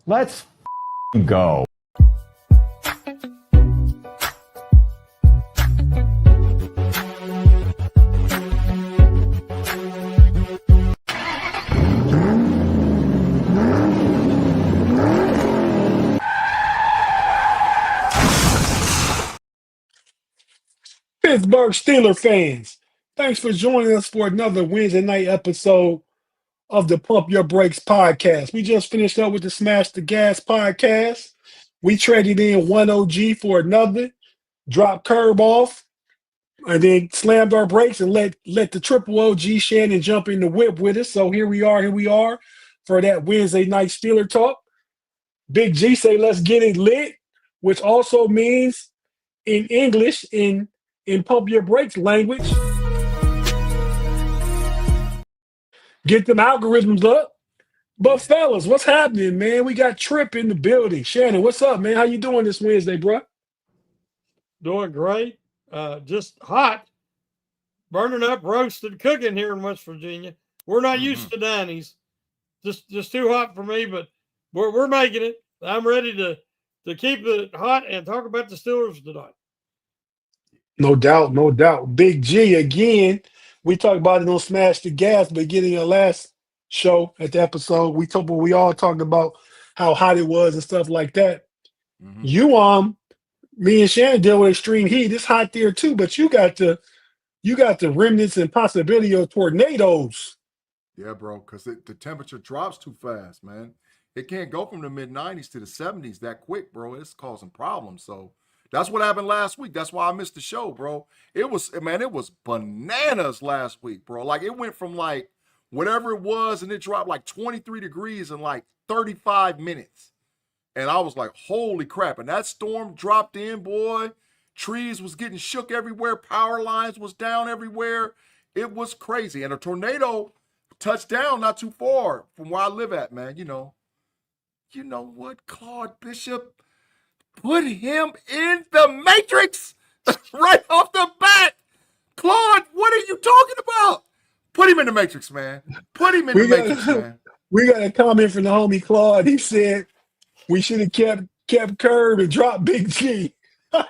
Let's go. Pittsburgh Steelers fans, thanks for joining us for another Wednesday night episode of the Pump Your Brakes podcast. We just finished up with the Smash the Gas podcast. We traded in one OG for another, dropped curb off, and then slammed our brakes and let the triple OG Shannon jump in the whip with us. So here we are for that Wednesday night Steeler talk. Big G say let's get it lit, which also means in English, in Pump Your Brakes language, get them algorithms up. But fellas, what's happening, man? We got Trip in the building. Shannon, what's up, man? How you doing this Wednesday, bro? Doing great. Just hot, burning up, roasted, cooking here in West Virginia. We're not used to 90s. Just too hot for me, but we're making it. I'm ready to keep it hot and talk about the Steelers tonight. No doubt, no doubt. Big G again. We talked about it on Smash the Gas, beginning of last show at the episode. We all talked about how hot it was and stuff like that. Me and Shannon deal with extreme heat. It's hot there too, but you got the remnants and possibility of tornadoes. Yeah, bro, because the temperature drops too fast, man. It can't go from the mid-90s to the 70s that quick, bro. It's causing problems. So that's what happened last week. That's why I missed the show, bro. It was bananas last week, bro. Like, it went from, like, whatever it was, and it dropped, like, 23 degrees in, like, 35 minutes. And I was like, holy crap. And that storm dropped in, boy. Trees was getting shook everywhere. Power lines was down everywhere. It was crazy. And a tornado touched down not too far from where I live at, man. You know what, Claude Bishop? Put him in the Matrix right off the bat. Claude, what are you talking about? Put him in the Matrix, man. Put him in the Matrix, man. We got a comment from the homie Claude. He said we should have kept Curb and dropped Big G. Put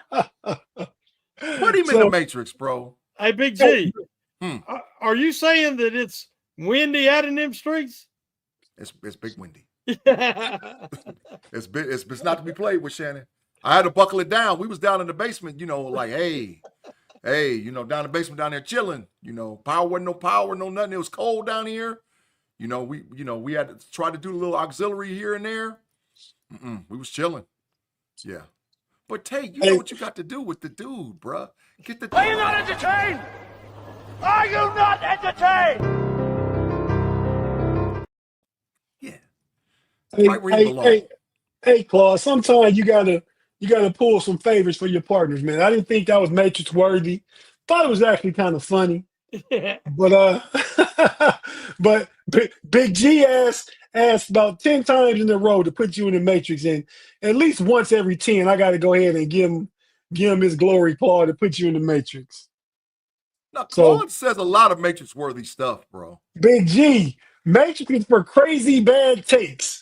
him in the Matrix, bro. Hey, Big G, are you saying that it's windy out in them streets? It's big windy. It's not to be played with, Shannon. I had to buckle it down. We was down in the basement, like, hey, down in the basement down there chilling. Power wasn't no power, no nothing. It was cold down here. We had to try to do a little auxiliary here and there. We was chilling. Yeah. But Tate, you know what you got to do with the dude, bruh. Are you not entertained? Are you not entertained? Hey, Claude, sometimes you gotta pull some favors for your partners, man. I didn't think that was Matrix worthy. Thought it was actually kind of funny. But Big G asked about 10 times in a row to put you in the Matrix, and at least once every 10, I gotta go ahead and give him his glory, Claude, to put you in the Matrix. Now, Claude says a lot of Matrix worthy stuff, bro. Big G, Matrix is for crazy bad takes.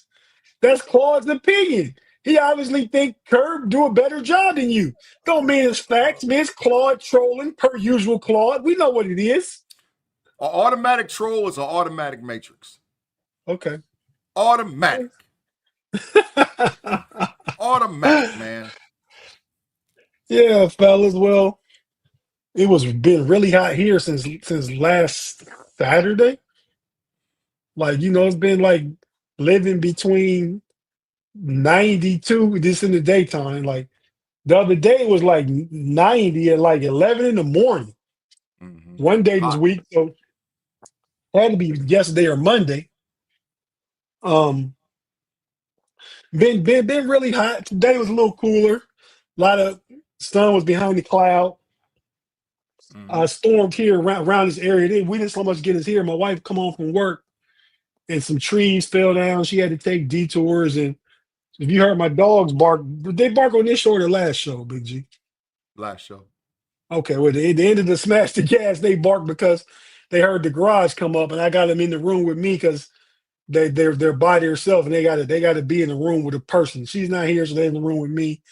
That's Claude's opinion. He obviously think Curb do a better job than you. Don't mean it's facts, man. It's Claude trolling, per usual Claude. We know what it is. An automatic troll is an automatic Matrix. Okay. Automatic. Automatic, man. Yeah, fellas. Well, it was been really hot here since last Saturday. Like, it's been like living between 92, this in the daytime. Like, the other day it was like 90 at like 11 in the morning. One day this week, so it had to be yesterday or Monday. Been really hot. Today was a little cooler. A lot of sun was behind the cloud. Stormed here around this area. We didn't so much get us here. My wife come home from work and some trees fell down. She had to take detours. And if you heard my dogs bark, they bark on this show or the last show, Big G? Last show. Okay, well, at the end of the Smash the Gas, they barked because they heard the garage come up, and I got them in the room with me because they're by themselves and they gotta be in the room with a person. She's not here, so they're in the room with me.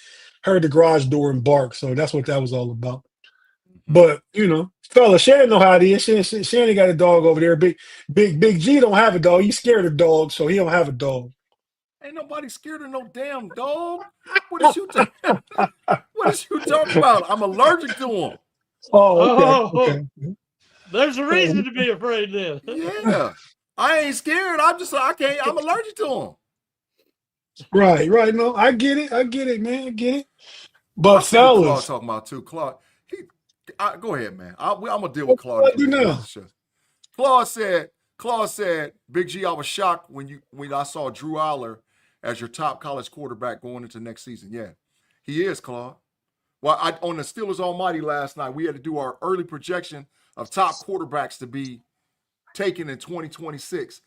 Heard the garage door and bark, so that's what that was all about. But fella, Shannon know how it is. Shannon got a dog over there. Big G don't have a dog. He's scared of dogs, so he don't have a dog. Ain't nobody scared of no damn dog. What is you talking about? I'm allergic to them. Oh, okay. There's a reason to be afraid then. Yeah. I ain't scared. I'm allergic to them. Right. No, I get it, man. I get it. But I see what Claude fellas, talking about too. Claude, go ahead, man. I'm gonna deal with Claude. What do now? Claude said, Big G, I was shocked when I saw Drew Aller as your top college quarterback going into next season. Yeah, he is, Claude. Well, on the Steelers Almighty last night, we had to do our early projection of top quarterbacks to be taken in 2026.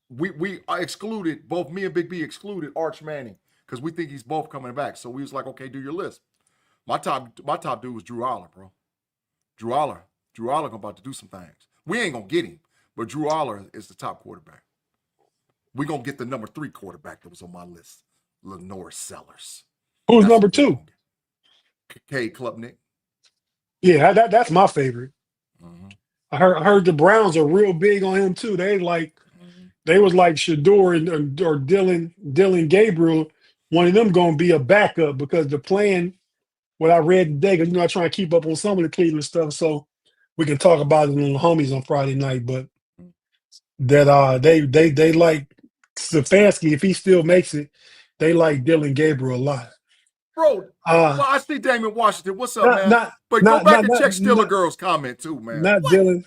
We excluded, both me and Big B excluded Arch Manning because we think he's both coming back. So we was like, okay, do your list. My top dude was Drew Aller, bro. Drew Aller about to do some things. We ain't gonna get him, but Drew Aller is the top quarterback. We're gonna get the number 3 quarterback that was on my list, Lenore Sellers. Who's number 2? Cade Klubnik. Yeah, that's my favorite. Mm-hmm. I heard the Browns are real big on him too. They was like Shador or Dylan Gabriel. One of them gonna be a backup because the plan. What I read today, because I try to keep up on some of the Cleveland stuff, so we can talk about it on the homies on Friday night. But that they like Stefanski, if he still makes it, they like Dylan Gabriel a lot. Bro, well, I see Damon Washington. What's up, man? But go back and check Steeler Girl's comment too, man. Not what? Dylan.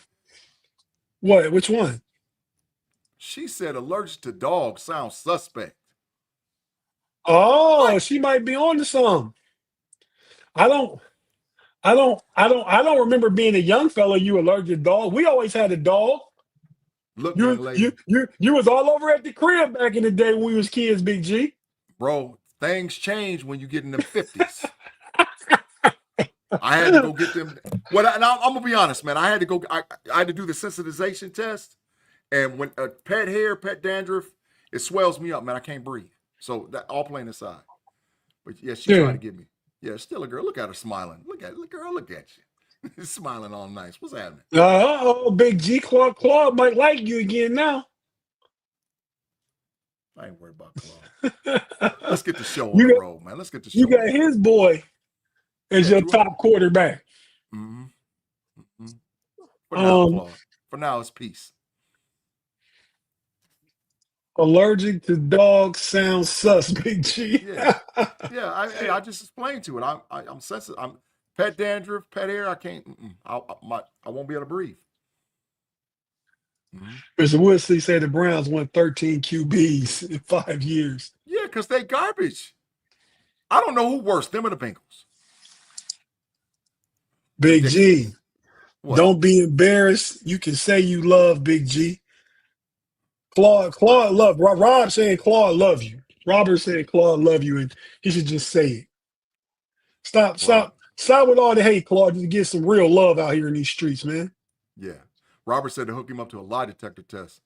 What? Which one? She said allergic to dogs sounds suspect. Oh, what? She might be on to something. I don't remember being a young fella. You allergic to dog. We always had a dog. Look, young lady. You was all over at the crib back in the day when we was kids, Big G. Bro, things change when you get in the 50s. I had to go get them. Well, I'm gonna be honest, man. I had to go. I had to do the sensitization test, and when pet dandruff, it swells me up, man. I can't breathe. So that all playing aside. But yeah, she tried to get me. Yeah, still a girl. Look at her smiling. Look at you. Smiling all nice. What's happening? Big G Claude might like you again now. I ain't worried about Claude. Let's get the show on the road, man. Let's get the show. You got his boy as your top quarterback. Mm-hmm. For now, Claude. For now, it's peace. Allergic to dogs sounds sus, Big G. Yeah. I just explained to it. I'm sensitive. I'm pet dandruff, pet hair. I can't. I won't be able to breathe. Mr. Woodsley said the Browns won 13 QBs in 5 years. Yeah, because they garbage. I don't know who worse, them or the Bengals. Big G, don't be embarrassed. You can say you love Big G. Claude love. Rob saying Claude love you. Robert saying Claude love you, and he should just say it. Stop with all the hate, Claude. Just get some real love out here in these streets, man. Yeah. Robert said to hook him up to a lie detector test.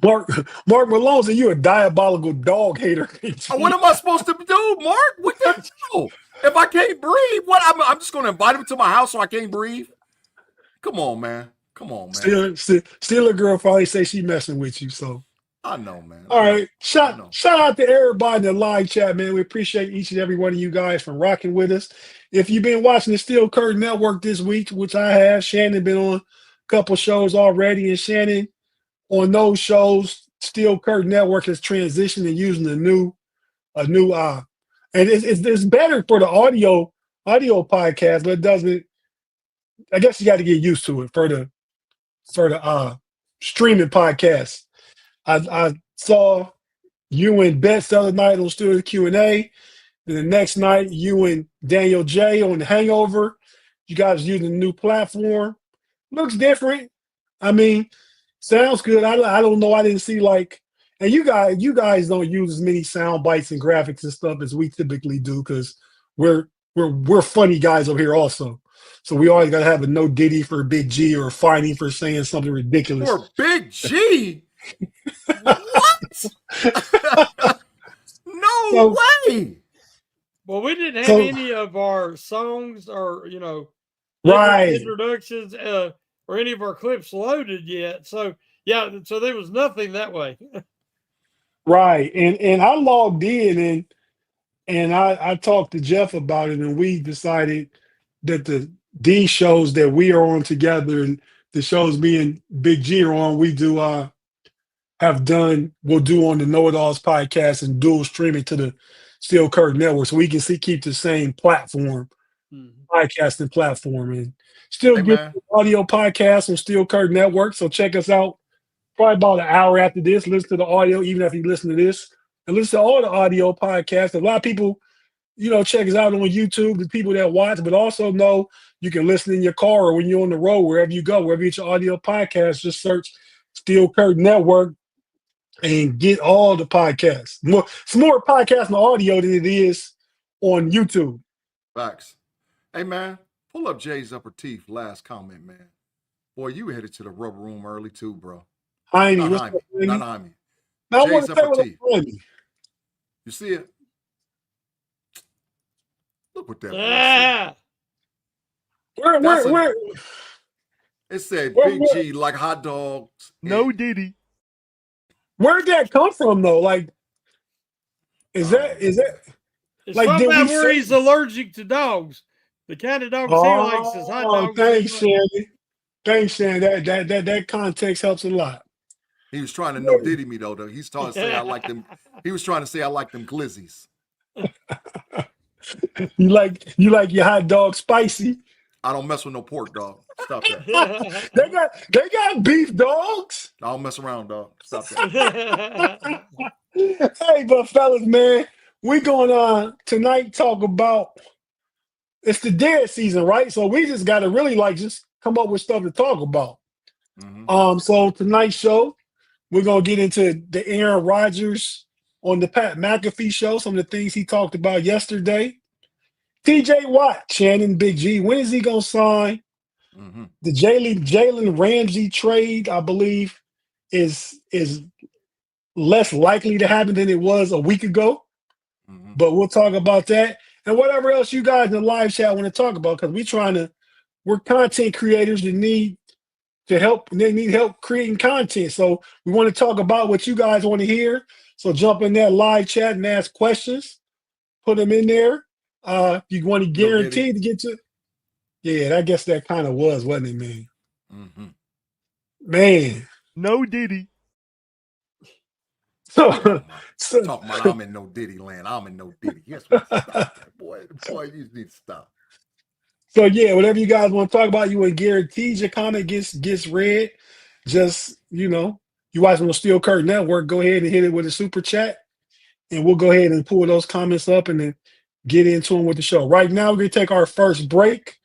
Mark Malone said you a diabolical dog hater. What am I supposed to do, Mark? What the hell? If I can't breathe, what? I'm just going to invite him to my house so I can't breathe? Come on, man. Steeler girl probably say she messing with you, so. I know, man. All right. Shout out to everybody in the live chat, man. We appreciate each and every one of you guys for rocking with us. If you've been watching the Steel Curtain Network this week, which I have, Shannon been on a couple shows already, and Shannon on those shows, Steel Curtain Network has transitioned and using a new and it's better for the audio podcast, but it doesn't. I guess you got to get used to it for the streaming podcast. I saw you and Bets the other night on Studio Q&A. Then the next night, you and Daniel J on The Hangover. You guys using a new platform. Looks different. I mean, sounds good. I don't know. I didn't see and you guys don't use as many sound bites and graphics and stuff as we typically do because we're funny guys over here also. So we always got to have a no Diddy for Big G or fighting for saying something ridiculous. For Big G? What? No So- way. Well, we didn't have So- any of our songs or Right. introductions or any of our clips loaded yet. So yeah, so there was nothing that way. Right. And I logged in and I talked to Jeff about it, and we decided that these shows that we are on together and the shows me and Big G are on, we'll do on the KnoItAllz podcast and dual stream it to the Steel Curtain Network so we can keep the same platform, podcasting platform, and still Hey, get man. the audio podcast on Steel Curtain Network. So check us out probably about an hour after this. Listen to the audio, even if you listen to this, and listen to all the audio podcasts. A lot of people, check us out on YouTube, the people that watch, but also know you can listen in your car or when you're on the road, wherever you go, wherever you get your audio podcast, just search Steel Curtain Network and get all the podcasts. It's more podcasts and audio than it is on YouTube. Facts. Hey, man, pull up Jay's upper teeth. Last comment, man. Boy, you headed to the rubber room early too, bro. Heine, Not what's Jaime. up, Heine? Not Jaime. Now, I want Jay's to say upper what teeth. Heine. You see it? Look what that boy said. Yeah. Where? It said Where- Big where- G like hot dogs. No and- Diddy. Where'd that come from, though? Like, is that? It's Like, something did we about where say- he's allergic to dogs. The kind of dogs he likes is hot dogs. Thanks, Shannon. Thanks, Shannon. That context helps a lot. He was trying to no Diddy me though. He's trying to say I like them. He was trying to say I like them glizzies. You like your hot dog spicy? I don't mess with no pork, dog. Stop that. They got beef dogs. I don't mess around, dog. Stop that. Hey, but fellas, man, we going on tonight talk about it's the dead season, right? So we just got to really just come up with stuff to talk about. Mhm. So tonight's show, we're gonna get into the Arron Rodgers on the Pat McAfee show. Some of the things he talked about yesterday. TJ Watt, Shannon, Big G. When is he gonna sign? Mhm. The Jalen Ramsey trade, I believe, is less likely to happen than it was a week ago. Mhm. But we'll talk about that and whatever else you guys in the live chat want to talk about, because we're content creators that need help creating content. So we want to talk about what you guys want to hear. So jump in that live chat and ask questions. Put them in there. You want to guarantee to get to. Yeah, I guess that kind of wasn't it, man? Mhm. Man. No Diddy. So, Talking about I'm in no Diddy land. I'm in no Diddy. Yes, stop that. Boy, you need to stop. So yeah, whatever you guys want to talk about, you want guaranteed your comment gets read. Just you watch on the Steel Curtain Network, go ahead and hit it with a super chat, and we'll go ahead and pull those comments up and then get into them with the show. Right now, we're gonna take our first break,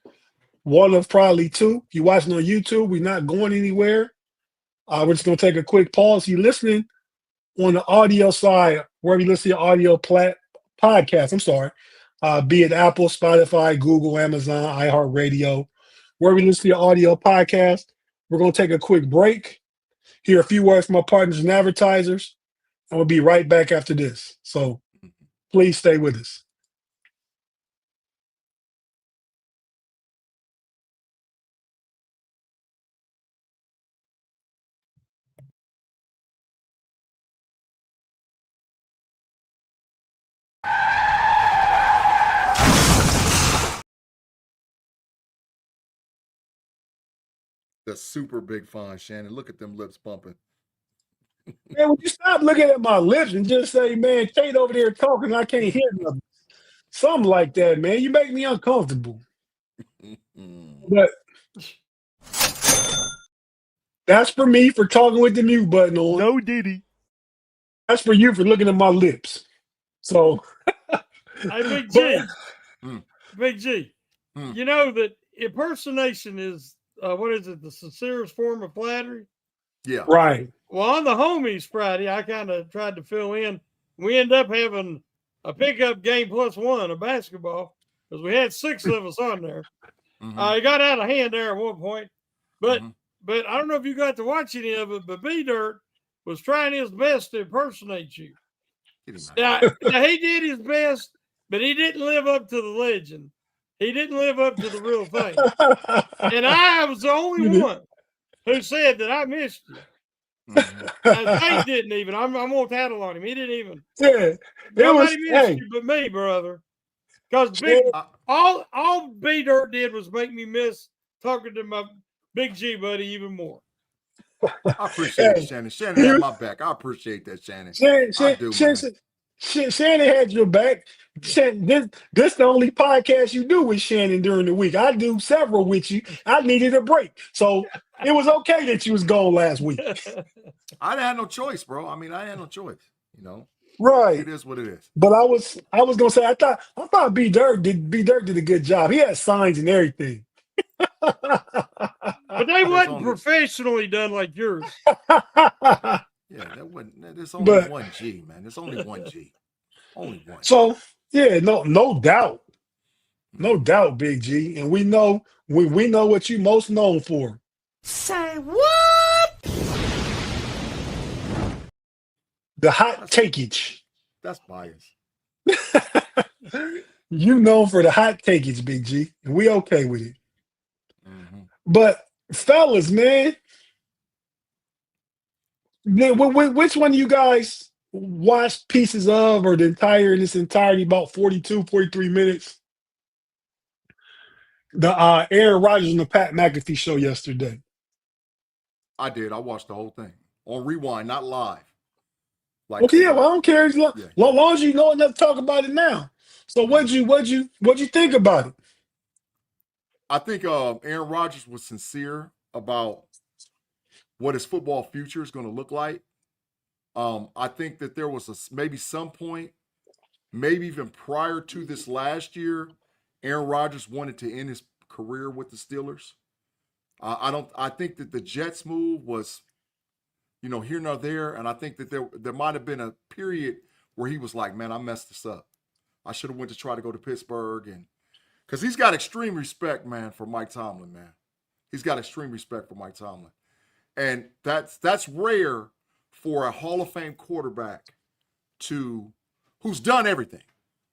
one of probably two. If you're watching on YouTube, we're not going anywhere. We're just gonna take a quick pause. If you're listening on the audio side, wherever you listen to your audio podcast, I'm sorry. Be it Apple, Spotify, Google, Amazon, iHeartRadio, wherever you listen to your audio podcast. We're going to take a quick break, hear a few words from our partners and advertisers, and we'll be right back after this. So please stay with us. The super big fine, Shannon. Look at them lips bumping. Man, would you stop looking at my lips and just say, man, Tate over there talking, I can't hear nothing. Something like that, man. You make me uncomfortable. But that's for me for talking with the mute button on. No Diddy. That's for you for looking at my lips. So, Hey, Big G. Mm. Big G. Mm. You know that impersonation is, what is it, the sincerest form of flattery? Yeah. right. Well, on the homies Friday, I kind of tried to fill in. We ended up having a pickup game +1 of basketball because we had 6 of us on there. Mhm. It got out of hand there at one point, but Mhm. but I don't know if you got to watch any of it. But B Dirt was trying his best to impersonate you. Now, now, he did his best, but he didn't live up to the legend. He didn't live up to the real thing. And I was the only one who said that I missed you. Tate didn't even. I'm going to tattle on him. He didn't even. Yeah, nobody missed you but me, brother. Because all B Dirt did was make me miss talking to my Big G buddy even more. I appreciate it, Shannon. Shannon had my back. I appreciate that, Shannon. Shannon had your back. This the only podcast you do with Shannon during the week. I do several with you. I needed a break. So it was okay that you was gone last week. I didn't have no choice, bro. I mean, I had no choice, Right. It is what it is. But I was gonna say I thought B Dirt did a good job. He had signs and everything. But they wasn't professionally done like yours. Yeah, there's only one G, man. There's only one G. Only one. So yeah, no doubt. No doubt, Big G. And we know what you most known for. Say what? The hot takeage. That's bias. You known for the hot takeage, Big G. And we okay with it. But fellas, man, which one of you guys watched pieces of or in its entirety, about 42, 43 minutes? The Arron Rodgers and the Pat McAfee show yesterday. I did. I watched the whole thing on rewind, not live. Okay, well, I don't care as long as you know enough to talk about it now. So what'd you think about it? I think Arron Rodgers was sincere about what his football future is going to look like. I think that there was maybe some point, maybe even prior to this last year, Arron Rodgers wanted to end his career with the Steelers. I think that the Jets move was, here nor there, and I think that there might have been a period where he was like, man, I messed this up. I should have went to try to go to Pittsburgh, and because he's got extreme respect, man, for Mike Tomlin, man. He's got extreme respect for Mike Tomlin. And that's rare for a Hall of Fame quarterback who's done everything,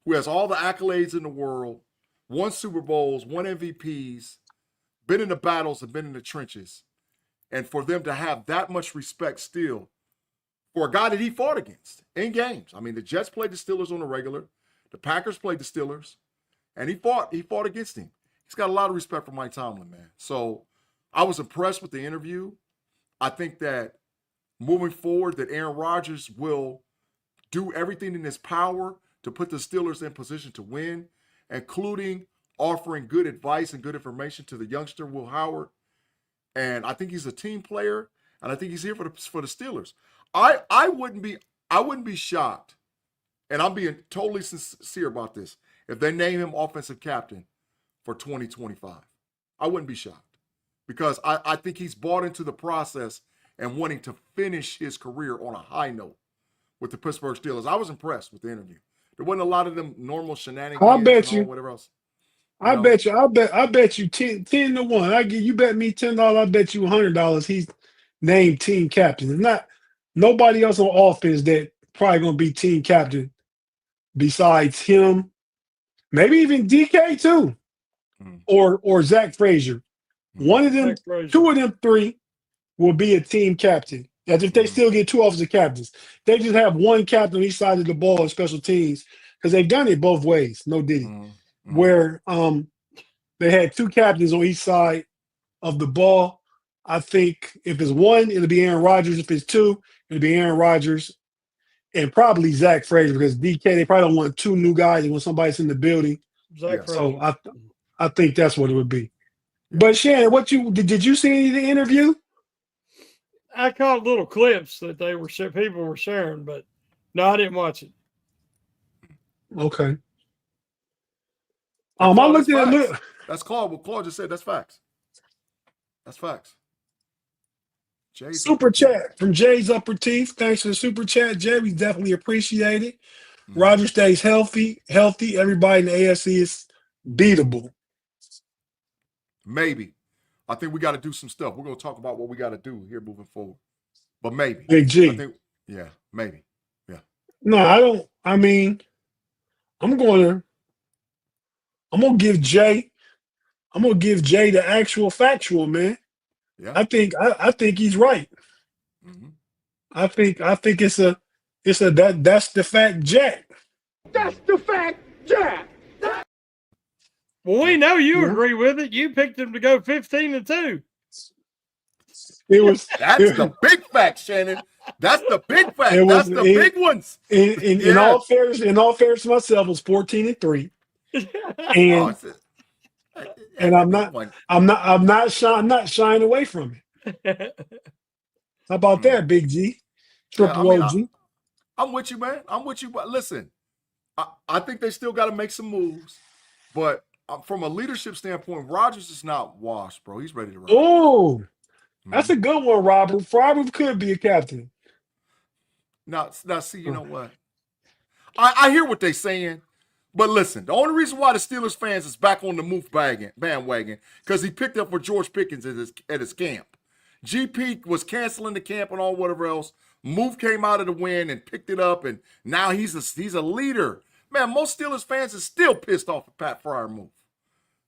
who has all the accolades in the world, won Super Bowls, won MVPs, been in the battles and been in the trenches. And for them to have that much respect still for a guy that he fought against in games. I mean, the Jets played the Steelers on the regular. The Packers played the Steelers. And he fought against him. He's got a lot of respect for Mike Tomlin, man. So I was impressed with the interview. I think that moving forward, that Arron Rodgers will do everything in his power to put the Steelers in position to win, including offering good advice and good information to the youngster, Will Howard. And I think he's a team player, and I think he's here for the Steelers. I wouldn't be shocked, and I'm being totally sincere about this, if they name him offensive captain for 2025. I wouldn't be shocked because I think he's bought into the process and wanting to finish his career on a high note with the Pittsburgh Steelers. I was impressed with the interview. There wasn't a lot of them normal shenanigans. I bet you. Whatever else. I bet you 10 to 1. You bet me $10, I bet you $100 he's named team captain. It's not nobody else on offense that probably gonna be team captain besides him. Maybe even DK too, or Zach Frazier. One of them, two of them three will be a team captain. As if they still get two offensive captains. They just have one captain on each side of the ball in special teams because they've done it both ways. No Diddy, where they had two captains on each side of the ball. I think if it's one, it'll be Arron Rodgers. If it's two, it'll be Arron Rodgers and probably Zach Frazier because DK, they probably don't want two new guys. They want somebody that's in the building. So I think that's what it would be. But Shannon, did you see any of the interview? I caught little clips that people were sharing, but no, I didn't watch it. Okay. I looked at it. That's Claude. What Claude just said. That's facts. That's facts. Super chat from Jay's Upper Teeth. Thanks for the super chat, Jay. We definitely appreciate it. Roger stays healthy. Everybody in the AFC is beatable. Maybe. I think we got to do some stuff. We're going to talk about what we got to do here moving forward. but maybe. Big G. I think, yeah, maybe. Yeah. No, I don't. I mean, I'm gonna give Jay. I'm gonna give Jay the actual factual, man. Yeah. I think he's right. Mm-hmm. I think that's the fact, Jack. That's the fact, Jack. Well, we know you Yeah. agree with it. You picked him to go 15-2. It was That's the big fact, Shannon. That's the big fact. That's the big ones. in all fairness to myself, it was 14-3. And I'm not shying away from it. How about that, Big G? Triple OG. I'm with you, man. I'm with you. But listen, I think they still got to make some moves. But from a leadership standpoint, Rodgers is not washed, bro. He's ready to run. Oh, that's a good one, Robert. Robert could be a captain. Now, see, you know what? I hear what they're saying. But listen, the only reason why the Steelers fans is back on the move bandwagon because he picked up for George Pickens at his camp. GP was canceling the camp and all whatever else. Move came out of the win and picked it up, and now he's a leader. Man, most Steelers fans are still pissed off at Pat Fryer move.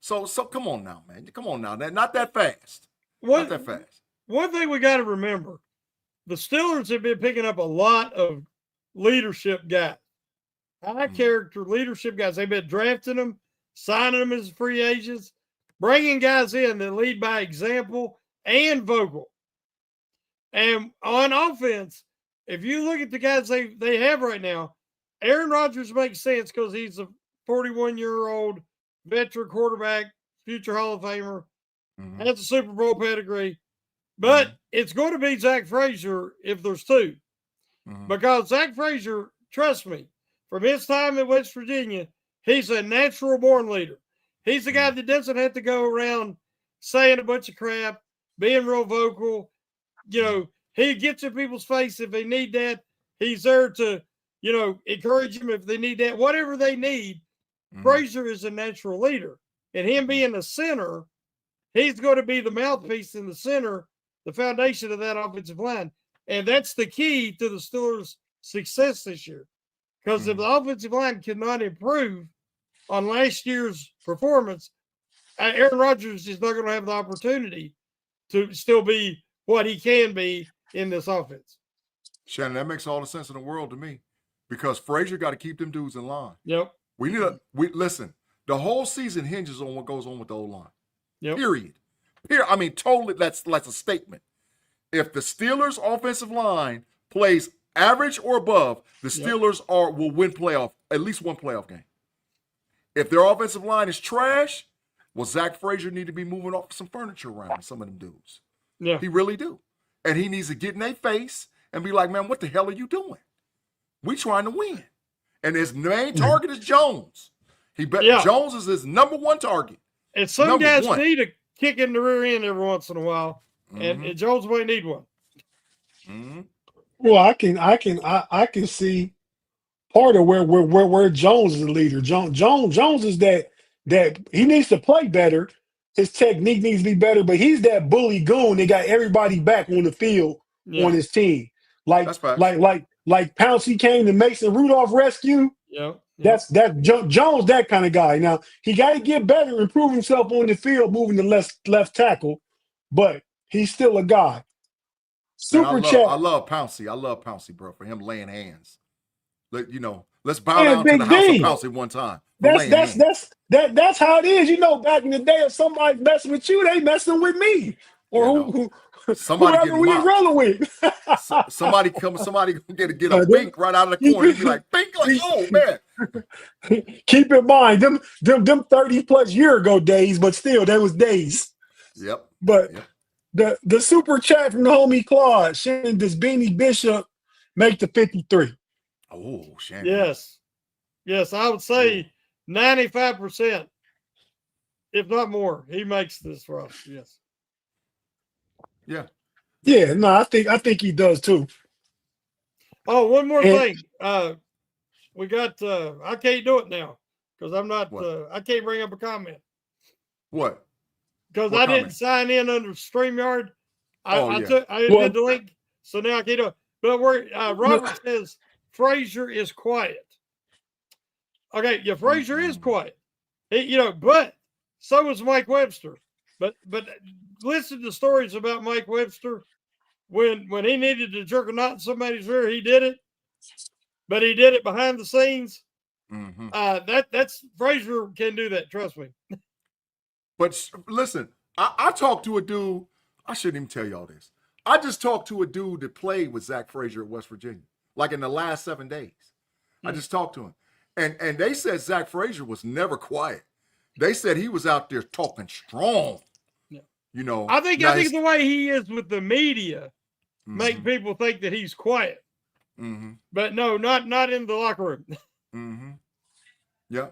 So come on now, man. Come on now. Not that fast. Not that fast. One thing we got to remember, the Steelers have been picking up a lot of leadership guys. High character leadership guys. They've been drafting them, signing them as free agents, bringing guys in that lead by example and vocal. And on offense, if you look at the guys they have right now, Arron Rodgers makes sense because he's a 41-year-old veteran quarterback, future Hall of Famer, has a Super Bowl pedigree. But it's going to be Zach Frazier if there's two. Because Zach Frazier, trust me, from his time in West Virginia, he's a natural-born leader. He's the guy that doesn't have to go around saying a bunch of crap, being real vocal. You know, he gets in people's face if they need that. He's there to, you know, encourage them if they need that. Whatever they need, Frazier is a natural leader. And him being the center, he's going to be the mouthpiece in the center, the foundation of that offensive line. And that's the key to the Steelers' success this year. Because if the offensive line cannot improve on last year's performance, Arron Rodgers is not going to have the opportunity to still be what he can be in this offense. Shannon, that makes all the sense in the world to me because Frazier got to keep them dudes in line. Yep. Listen, the whole season hinges on what goes on with the O-line. Yep. Period. I mean, totally, that's a statement. If the Steelers' offensive line plays average or above, the Steelers will win at least one playoff game. If their offensive line is trash, well, Zach Frazier need to be moving off some furniture around some of them dudes. Yeah. He really do. And he needs to get in their face and be like, man, what the hell are you doing? We trying to win. And his main target is Jones. Jones is his number one target. And some guys need a kick in the rear end every once in a while. And Jones might need one. Well, I can see part of where Jones is the leader. Jones is that he needs to play better. His technique needs to be better, but he's that bully goon that got everybody back on the field on his team. Like Pouncey came to Mason Rudolph rescue. Yeah. That's Jones, that kind of guy. Now he got to get better, improve himself on the field, moving to left tackle, but he's still a guy. Super chat. I love Pouncey, bro, for him laying hands. Let's bow down to the house of Pouncey one time. That's how it is. You know, back in the day, if somebody messing with you, they messing with me. Or whoever we rolling with. somebody gonna get a bink right out of the corner. Be like, bink, like, oh man. Keep in mind, them 30+ year ago days, but still, there was days. Yep. But the super chat from the homie Claude, Shannon, does Beanie Bishop make the 53? Oh, Shannon. Yes, I would say 95%, if not more, he makes this for us. Yes. Yeah. Yeah, no, I think he does too. Oh, one more thing. We got I can't do it now because I'm not I can't bring up a comment. What? Because I didn't sign in under StreamYard. I did the link. So now I can't do it. But where Robert says Frazier is quiet. Okay, yeah, Frazier is quiet. But so was Mike Webster. But listen to stories about Mike Webster when he needed to jerk a knot in somebody's rear, he did it. But he did it behind the scenes. Mm-hmm. That's Frazier can do that. Trust me. But listen, I talked to a dude. I shouldn't even tell y'all this. I just talked to a dude that played with Zach Frazier at West Virginia, like in the last 7 days. I just talked to him. And they said Zach Frazier was never quiet. They said he was out there talking strong. Yeah. I think the way he is with the media make people think that he's quiet. Mm-hmm. But no, not in the locker room. Mm-hmm. Yeah.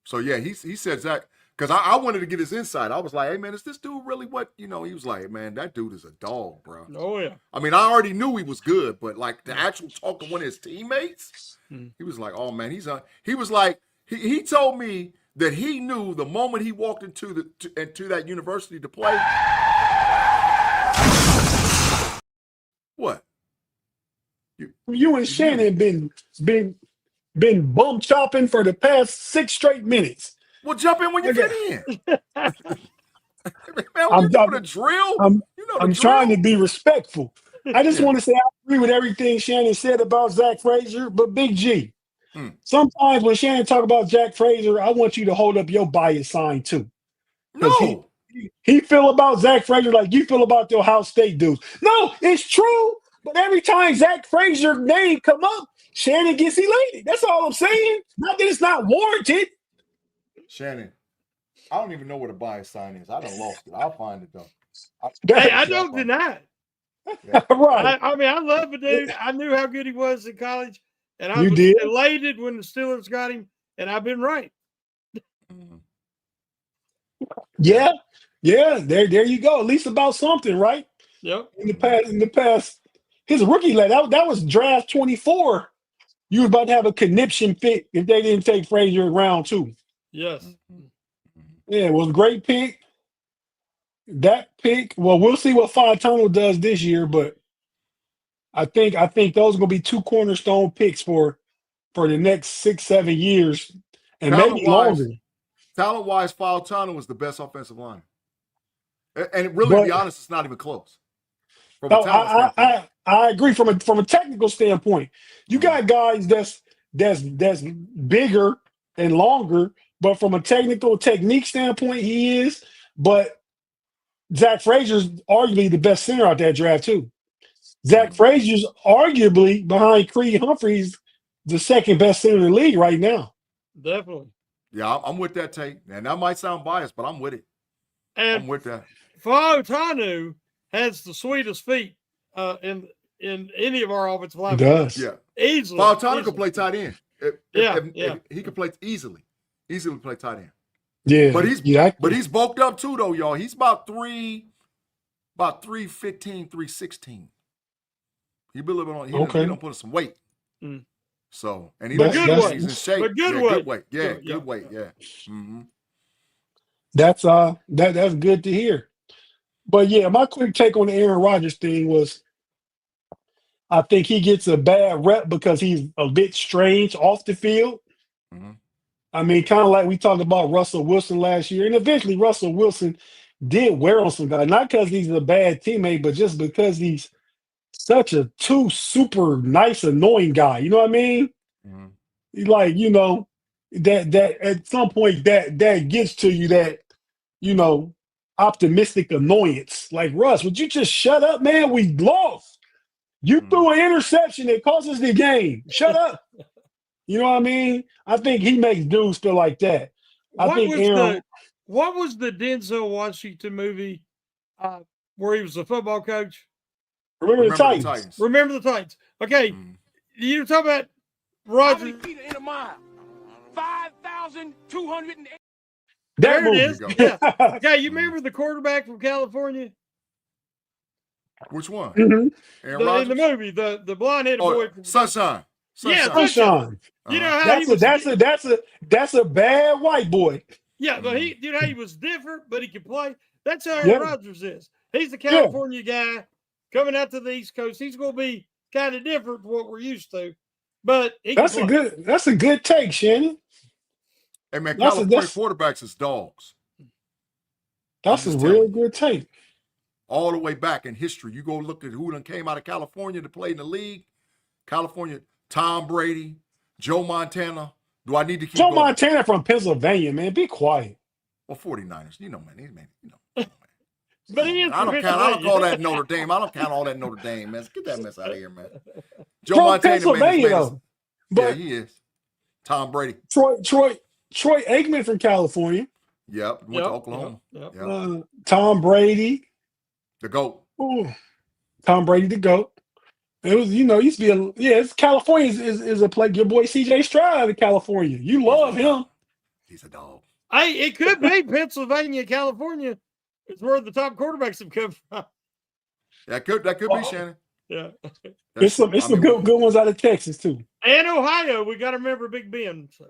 So yeah, he said Zach, because I wanted to get his insight. I was like, hey man, is this dude really what he was like, man, that dude is a dog, bro. Oh yeah. I mean, I already knew he was good, but like the actual talk to one of his teammates, he was like, oh man, he was like, he told me that he knew the moment he walked into that university to play. What? You and Shannon been bum chopping for the past 6 straight minutes. Well, jump in when you get in. Man, you know the drill. I'm trying to be respectful. I just want to say I agree with everything Shannon said about Zach Frazier, but Big G, sometimes when Shannon talk about Zach Frazier, I want you to hold up your bias sign too. No. He feel about Zach Frazier like you feel about the Ohio State dudes. No, it's true. But every time Zach Frazier's name come up, Shannon gets elated. That's all I'm saying. Not that it's not warranted. Shannon, I don't even know what a bias sign is. I done lost it. I'll find it though. I don't deny it. Yeah. Right. I mean, I love the dude. I knew how good he was in college, and I was elated when the Steelers got him, and I've been right. Yeah. There you go. At least about something, right? Yep. In the past, his rookie that was draft 24. You was about to have a conniption fit if they didn't take Frazier in round 2. Yes. Yeah, it was a great pick. That pick, well, we'll see what Fontano does this year, but I think those are going to be 2 cornerstone picks for the next 6-7 years, and maybe longer. Talent-wise, Fontano was the best offensive line, and really, to be honest, it's not even close. I agree from a technical standpoint. You got guys that's bigger and longer, but from a technical technique standpoint, he is. But Zach Frazier's arguably the best center out that draft too. Zach Frazier's arguably behind Creed Humphreys the second best center in the league right now. Definitely. Yeah, I'm with that, Tate. And that might sound biased, but I'm with it. And I'm with that. Fontano has the sweetest feet in any of our offensive line. He does. Yeah. Easily. Fontano could play tight end. If he could play easily. Easily play tight end. Yeah. But he's bulked up too, though, y'all. He's about 315, 316. He be a little bit on. He don't put some weight. So, and he's in shape. But good weight. Yeah, good weight. Yeah. Mm-hmm. That's good to hear. But yeah, my quick take on the Arron Rodgers thing was I think he gets a bad rep because he's a bit strange off the field. Mm-hmm. I mean, kind of like we talked about Russell Wilson last year. And eventually Russell Wilson did wear on some guys, not because he's a bad teammate, but just because he's such a too super nice, annoying guy. You know what I mean? Mm-hmm. Like, that at some point that gets to you, that, optimistic annoyance. Like, Russ, would you just shut up, man? We lost. You threw an interception that cost us the game. Shut up. You know what I mean? I think he makes dudes feel like that. What was the Denzel Washington movie where he was a football coach? Remember the Titans. Remember the Titans. Okay. You talk about Rodgers. How many feet in a mile? 5,208. There it is. Yeah. Okay, you remember the quarterback from California? Which one? Mm-hmm. In the movie, the blonde-headed boy. Sunshine. Yeah, Sunshine. You know how that's a bad white boy. Yeah, but he was different, but he could play. That's how Arron Rodgers is. He's the California guy coming out to the East Coast. He's going to be kind of different from what we're used to, but That's a good take, Shannon. Hey, man, That's California quarterbacks is dogs. That's a real good take. All the way back in history, you go look at who done came out of California to play in the league. California, Tom Brady, Joe Montana. Do I need to keep Joe going? Montana from Pennsylvania, man. Be quiet. Well, 49ers, man. But he is I don't call that Notre Dame. I don't count all that Notre Dame, man. Get that mess out of here, man. Joe From Montana, Pennsylvania, man, though. But yeah, he is. Tom Brady. Troy Aikman from California. Yep. Went to Oklahoma. Yep. Tom Brady. The GOAT. Ooh, Tom Brady, the GOAT. It was, used to be it's California is a place. Your boy CJ Stroud out of California. You love him. He's a dog. Hey, it could be Pennsylvania, California. It's where the top quarterbacks have come from. That could be Shannon. Yeah. It's some good ones out of Texas too. And Ohio. We got to remember Big Ben. So,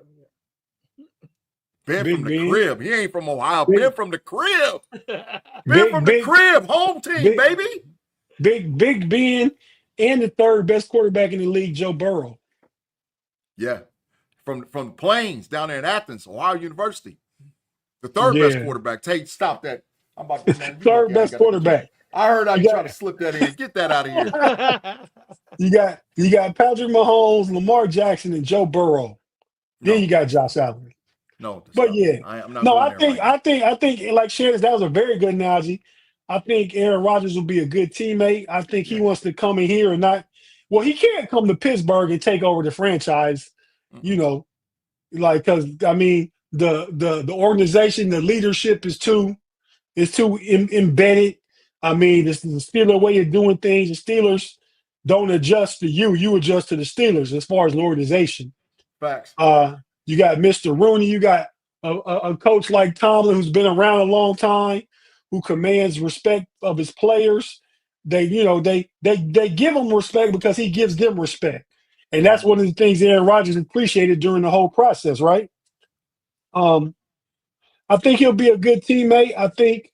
Ben Big from the Ben. crib. He ain't from Ohio. Big- Ben from the crib. yeah. Ben from the crib. Home team, baby. Big Ben and the third best quarterback in the league, Joe Burrow. Yeah. From the plains down there in Athens, Ohio University. The third best quarterback. Tate, stop that. I'm about to man. Third best quarterback. I heard how you trying to slip that in. Get that out of here. You got Patrick Mahomes, Lamar Jackson, and Joe Burrow. Then you got Josh Allen. No, but yeah, I'm not. No, I think like Shannon, that was a very good analogy. I think Arron Rodgers will be a good teammate. I think he wants to come in here and not. Well, he can't come to Pittsburgh and take over the franchise. Because I mean the organization, the leadership is too embedded. I mean, this is the Steeler way of doing things. The Steelers don't adjust to you; you adjust to the Steelers as far as an organization. Facts. You got Mr. Rooney. You got a coach like Tomlin who's been around a long time, who commands respect of his players. They give him respect because he gives them respect, and that's one of the things Arron Rodgers appreciated during the whole process, right? I think he'll be a good teammate. I think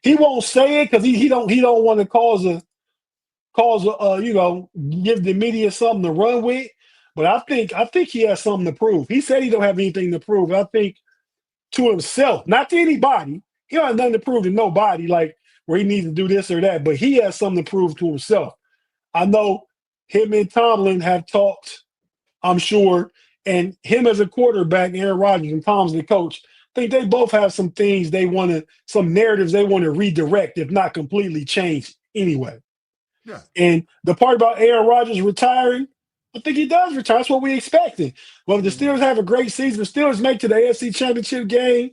he won't say it because he don't want to give the media something to run with. But I think he has something to prove. He said he don't have anything to prove. I think to himself, not to anybody. He don't have nothing to prove to nobody, like where he needs to do this or that. But he has something to prove to himself. I know him and Tomlin have talked, I'm sure, and him as a quarterback, Arron Rodgers and Tom's the coach. I think they both have some things some narratives they want to redirect, if not completely change anyway. Yeah. And the part about Arron Rodgers retiring, I think he does retire. That's what we expected. Well, if the Steelers have a great season, the Steelers make to the AFC Championship game,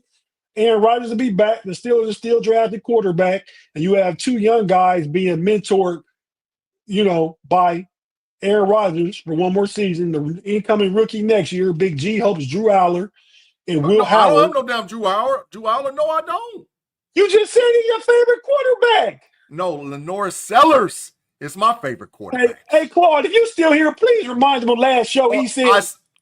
Arron Rodgers will be back. The Steelers are still drafted quarterback, and you have two young guys being mentored, by Arron Rodgers for one more season. The incoming rookie next year, Big G, hopes Drew Aller and Will Howard. I don't have no damn Drew Aller. Drew Aller, no, I don't. You just said he's your favorite quarterback. No, Lenore Sellers is my favorite quarterback. Hey, Claude, if you still here, please remind him of last show. He said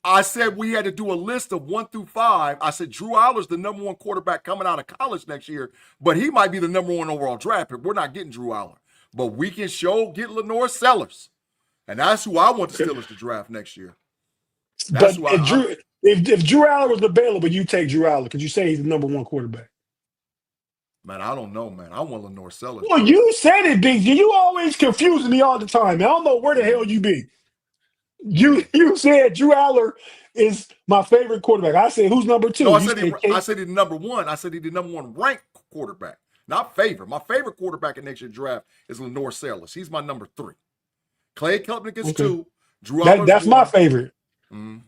I said we had to do a list of 1 through 5. I said Drew Aller's the number 1 quarterback coming out of college next year, but he might be the number 1 overall draft pick. We're not getting Drew Aller, but we can get Lenore Sellers, and that's who I want the Steelers to draft next year. That's if Drew Aller was available, you take Drew Aller because you say he's the number 1 quarterback. Man, I don't know, man. I want Lenore Sellers. Well, you said it, Big G. You always confusing me all the time, man. I don't know where the hell you be. You said Drew Aller is my favorite quarterback. I said, who's number 2? No, I said he's number 1. I said he's the number 1 ranked quarterback, not favorite. My favorite quarterback in next year's draft is Lenore Sellers. He's my number 3. Clay Klubnik is 2. Drew Aller. That's 1. My favorite. Mm-hmm.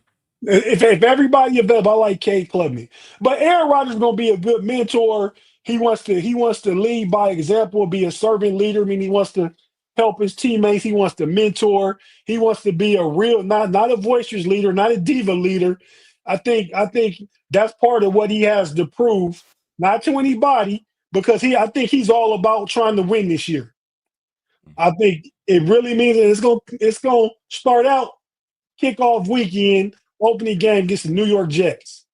If everybody available, I like Cade Klubnik. But Arron Rodgers is going to be a good mentor. He wants to lead by example, be a servant leader. I mean, he wants to help his teammates. He wants to mentor. He wants to be a real, not a boisterous leader, not a diva leader. I think that's part of what he has to prove, not to anybody, because I think he's all about trying to win this year. I think it really means that it's going to start out kickoff weekend, opening game against the New York Jets.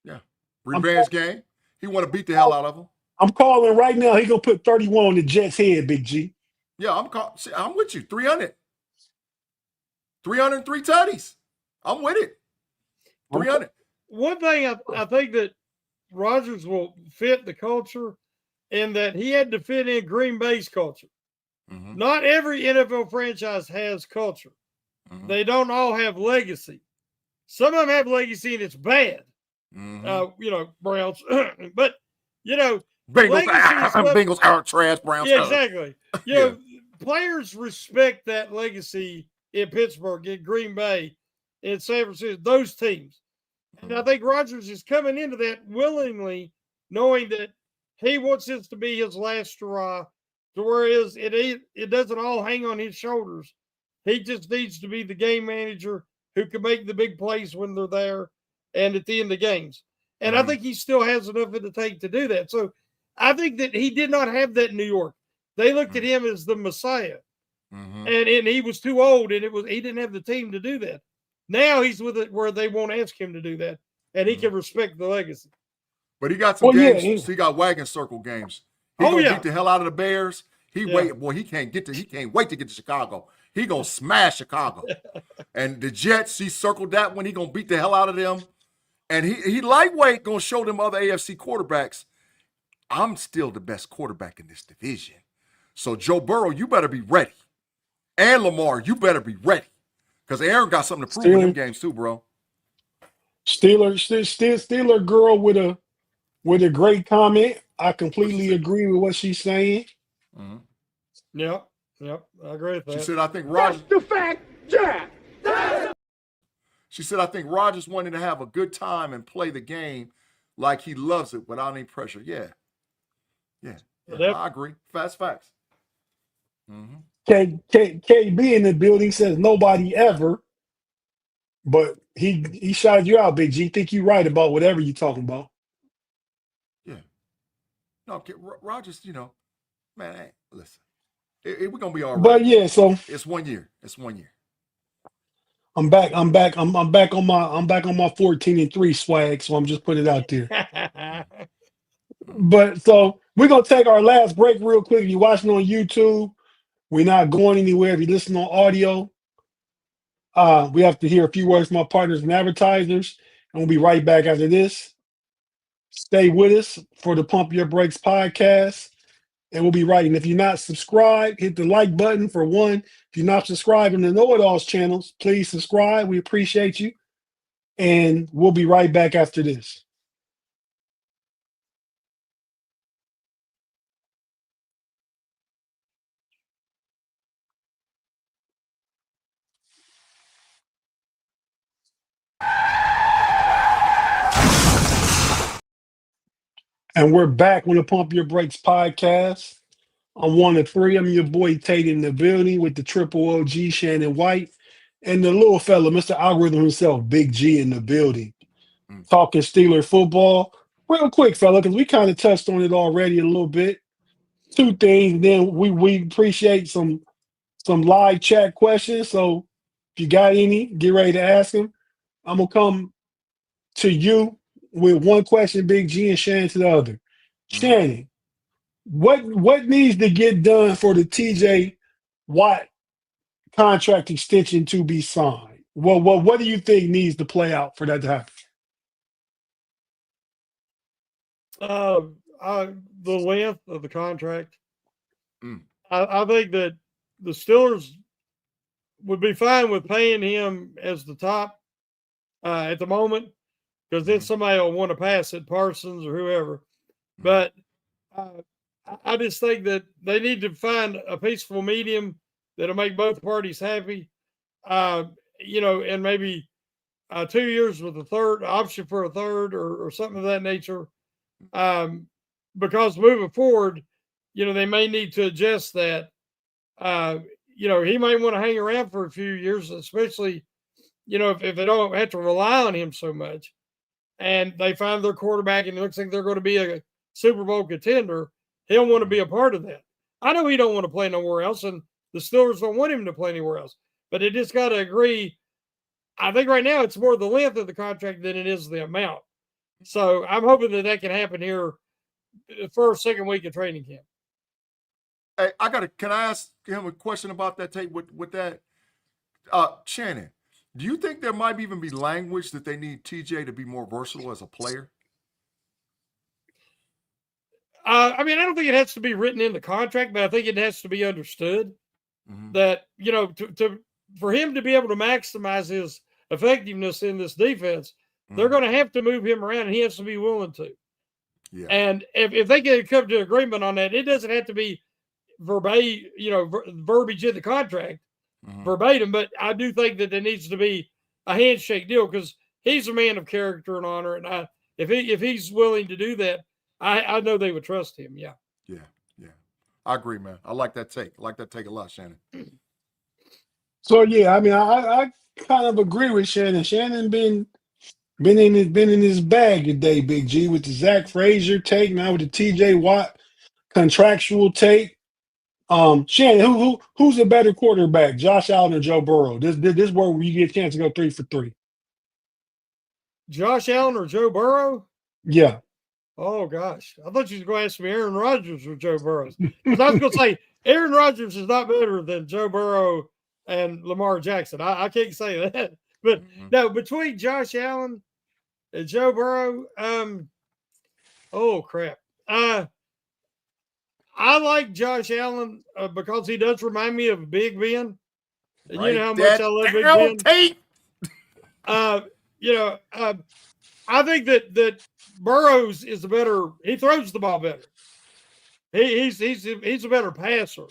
Yeah. Revenge game. He want to beat the hell out of them. I'm calling right now. He going to put 31 on the Jets' head, Big G. Yeah, I'm with you. 300. 303 tutties. I'm with it. 300. One thing I think that Rodgers will fit the culture in that he had to fit in Green Bay's culture. Mm-hmm. Not every NFL franchise has culture. Mm-hmm. They don't all have legacy. Some of them have legacy and it's bad. Mm-hmm. Browns. But, Bengals are trash, Browns. Yeah, exactly. Players respect that legacy in Pittsburgh, in Green Bay, in San Francisco, those teams. And I think Rodgers is coming into that willingly, knowing that he wants this to be his last hurrah, to where it doesn't all hang on his shoulders. He just needs to be the game manager who can make the big plays when they're there and at the end of games. And I think he still has enough in the tank to do that. So I think that he did not have that in New York. They looked at him as the Messiah. Mm-hmm. And he was too old, and he didn't have the team to do that. Now he's with it where they won't ask him to do that, and he can respect the legacy. But he got some games. He got wagon circle games. He gonna beat the hell out of the Bears. He can't wait to get to Chicago. He gonna smash Chicago. And the Jets, he circled that one. He gonna beat the hell out of them. And he lightweight gonna show them other AFC quarterbacks, I'm still the best quarterback in this division. So Joe Burrow, you better be ready. And Lamar, you better be ready. Because Aaron got something to prove in them games too, bro. Steeler girl with a great comment. I completely agree with what she's saying. Mm-hmm. Yep, I agree with that. She said, I think Rodgers. That's the fact, Jack. She said, I think Rodgers wanted to have a good time and play the game like he loves it without any pressure. Yeah, I agree. Facts. Mm-hmm. KB in the building says nobody ever, but he shouted you out, Big G. Think you're right about whatever you're talking about. Yeah. No, Rodgers, man, hey, listen, we're gonna be all right. But yeah, so it's 1 year. I'm back on my 14-3 swag, so I'm just putting it out there. But so we're gonna take our last break real quick. If you're watching on YouTube, we're not going anywhere. If you listen on audio, we have to hear a few words from our partners and advertisers, and we'll be right back after this. Stay with us for the Pump Your Brakes podcast, and we'll be right. And if you're not subscribed, hit the like button for one. If you're not subscribing to KnoItAllz channels, please subscribe. We appreciate you, and we'll be right back after this. And we're back on the Pump Your Brakes podcast. I'm 1 of 3. I'm your boy Tate in the building with the triple OG Shannon White and the little fella, Mr. Algorithm himself, Big G in the building. Talking Steeler football. Real quick, fella, because we kind of touched on it already a little bit. 2 things. Then we appreciate some live chat questions. So if you got any, get ready to ask them. I'm going to come to you with one question, Big G, and Shannon to the other. Shannon, what needs to get done for the TJ Watt contract extension to be signed? What do you think needs to play out for that to happen? The length of the contract. I think that the Steelers would be fine with paying him as the top at the moment, because then somebody will want to pass it, Parsons or whoever. But I just think that they need to find a peaceful medium that'll make both parties happy. And maybe 2 years with a third option for a third or something of that nature. Because moving forward, they may need to adjust that. He might want to hang around for a few years, especially, if they don't have to rely on him so much. And they find their quarterback and it looks like they're going to be a Super Bowl contender, he'll want to be a part of that. I know he don't want to play nowhere else, and the Steelers don't want him to play anywhere else. But they just got to agree. I think right now it's more the length of the contract than it is the amount. So I'm hoping that can happen here the first, second week of training camp. Hey, can I ask him a question about that tape with that? Shannon, do you think there might even be language that they need TJ to be more versatile as a player? I mean, I don't think it has to be written in the contract, but I think it has to be understood that, you know, for him to be able to maximize his effectiveness in this defense, they're going to have to move him around, and he has to be willing to. Yeah. And if they can come to agreement on that, it doesn't have to be verbatim, you know, verbiage in the contract verbatim, but I do think that there needs to be a handshake deal because he's a man of character and honor, and if he's willing to do that, I know they would trust him. Yeah. Yeah. I agree, man. I like that take. I like that take a lot, Shannon. So yeah, I mean, I kind of agree with Shannon. Shannon been in his bag today, Big G, with the Zach Frazier take, now with the TJ Watt contractual take. Shannon, who's a better quarterback, Josh Allen or Joe Burrow? This is where you get a chance to go 3 for 3. Josh Allen or Joe Burrow? Yeah. Oh gosh, I thought you were going to ask me Arron Rodgers or Joe Burrow. Because I was going to say Arron Rodgers is not better than Joe Burrow and Lamar Jackson. I can't say that, but no, between Josh Allen and Joe Burrow, oh crap. I like Josh Allen because he does remind me of Big Ben. And you know how much I love Big Ben. Tate. You know, I think that Burrows is he throws the ball better. He's a better passer.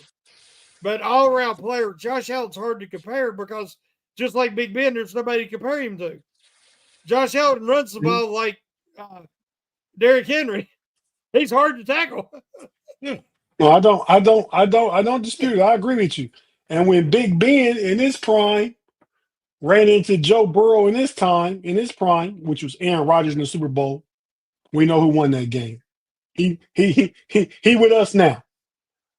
But all around player, Josh Allen's hard to compare because just like Big Ben, there's nobody to compare him to. Josh Allen runs the ball like Derrick Henry. He's hard to tackle. No, I don't dispute it. I agree with you. And when Big Ben in his prime ran into Joe Burrow in his prime, which was Arron Rodgers in the Super Bowl, we know who won that game. He with us now.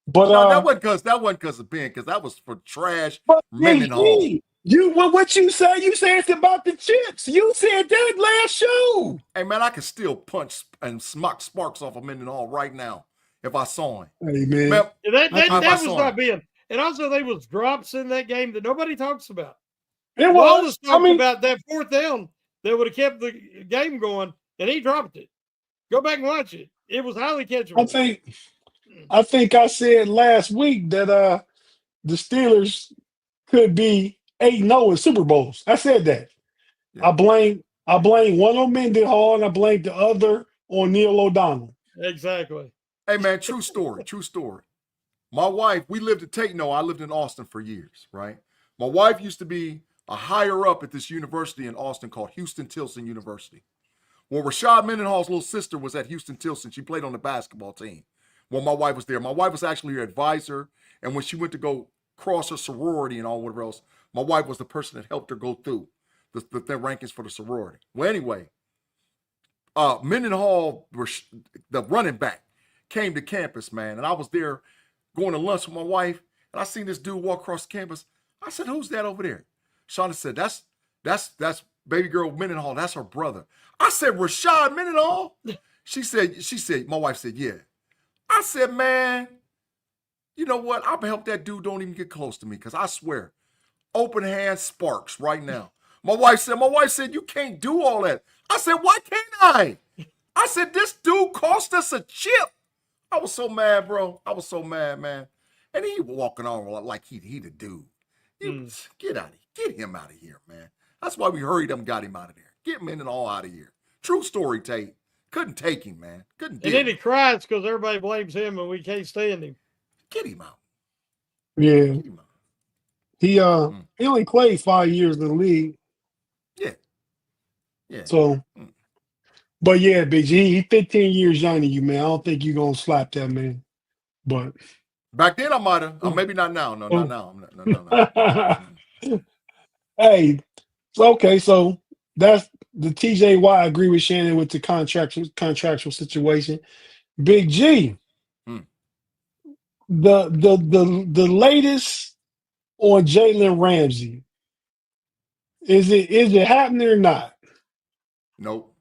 But no, that wasn't because of Ben, because that was for trash Mendenhall. What you say? You said it's about the chips. You said that last show. Hey man, I could still punch and smock sparks off of Mendenhall right now if I saw him. Hey man, that was not Ben. And also there was drops in that game that nobody talks about. It Wallace talked about that fourth down that would have kept the game going, and he dropped it. Go back and watch it. It was highly catchable. I think I said last week that the Steelers could be 8-0 in Super Bowls. I said that. Yeah. I blame one on Mendenhall and I blame the other on Neil O'Donnell. Exactly. Hey man, true story. My wife, we lived at Tate. No, I lived in Austin for years, right? My wife used to be a higher up at this university in Austin called Houston-Tilson University. Well, Rashad Mendenhall's little sister was at Houston-Tilson. She played on the basketball team. Well, my wife was there. My wife was actually her advisor. And when she went to go cross her sorority and all whatever else, my wife was the person that helped her go through the rankings for the sorority. Well, anyway, Mendenhall, the running back, came to campus, man. And I was there going to lunch with my wife. And I seen this dude walk across the campus. I said, who's that over there? Shauna said, that's baby girl Mendenhall. That's her brother. I said, Rashad Mendenhall? She said, my wife said, yeah. I said, man, you know what? I'll help that dude don't even get close to me because I swear, open hand sparks right now. My wife said, you can't do all that. I said, why can't I? I said, this dude cost us a chip. I was so mad, bro. I was so mad, man. And he walking on like he the dude. Get him out of here, man. That's why we hurried up and got him out of there. Get Mendenhall out of here. True story, Tate. Couldn't take him, man. Couldn't. And then he cries because everybody blames him and we can't stand him. Get him out. Yeah. Get him out. He only played 5 years in the league. Yeah. So, but yeah, Big G, he 15 years younger than you, man. I don't think you're gonna slap that man. But back then I might have. Maybe not now. No, not now. No. Hey, okay, so that's the TJ Watt. I agree with Shannon with the contractual situation. Big G, the latest on Jalen Ramsey. Is it happening or not? Nope.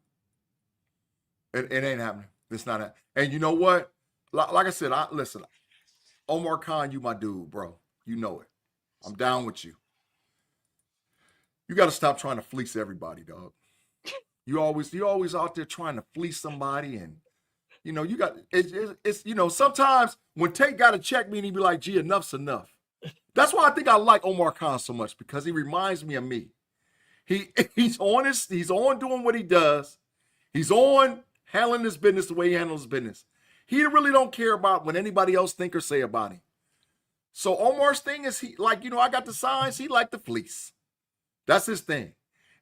It ain't happening. It's not happening. And you know what? Like I said, listen. Omar Khan, you my dude, bro. You know it. I'm down with you. You got to stop trying to fleece everybody, dog. You always out there trying to fleece somebody, and you know you got it's you know sometimes when Tate got to check me and he be like, "Gee, enough's enough." That's why I think I like Omar Khan so much, because he reminds me of me. He's on doing what he does. He's on handling his business the way he handles his business. He really don't care about what anybody else think or say about him. So Omar's thing is he like, you know, I got the signs. He like the fleece. That's his thing.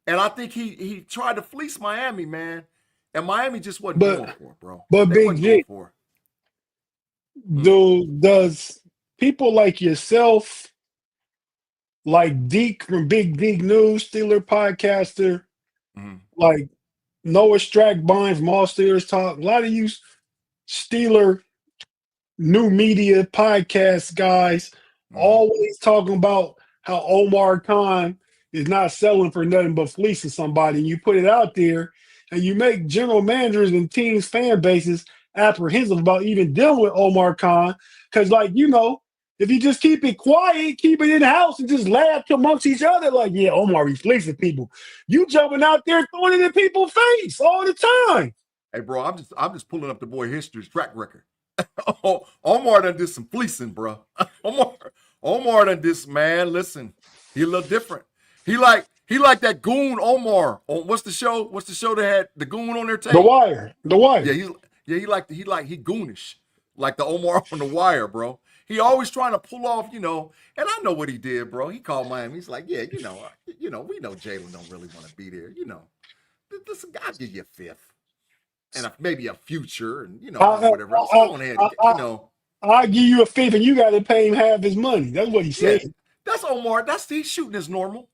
And I think he tried to fleece Miami, man. And Miami just wasn't going for it, bro. But They Big wasn't G, going for does people like yourself, like Deke from Big Deke News, Steeler podcaster, like Noah Strackbine from All Steelers Talk, a lot of you Steeler new media podcast guys always talking about how Omar Khan is not selling for nothing but fleecing somebody, and you put it out there and you make general managers and teams fan bases apprehensive about even dealing with Omar Khan, because like, you know, if you just keep it quiet, keep it in the house and just laugh amongst each other like, yeah, Omar, he's fleecing people. You jumping out there throwing it in people's face all the time. Hey, bro, I'm just pulling up the boy history's track record. Omar done did some fleecing, bro. Omar done this, man. Listen, he a little different. He like that goon Omar on what's the show? What's the show that had the goon on their tape? The Wire. Yeah, he goonish. Like the Omar on The Wire, bro. He always trying to pull off, you know, and I know what he did, bro. He called Miami. He's like, yeah, we know Jalen don't really want to be there. You know, listen, I'll give you a fifth. And maybe a future, and you know, whatever. I'll give you a fifth, and you got to pay him half his money. That's what he said. Yeah, that's Omar. He's shooting his normal,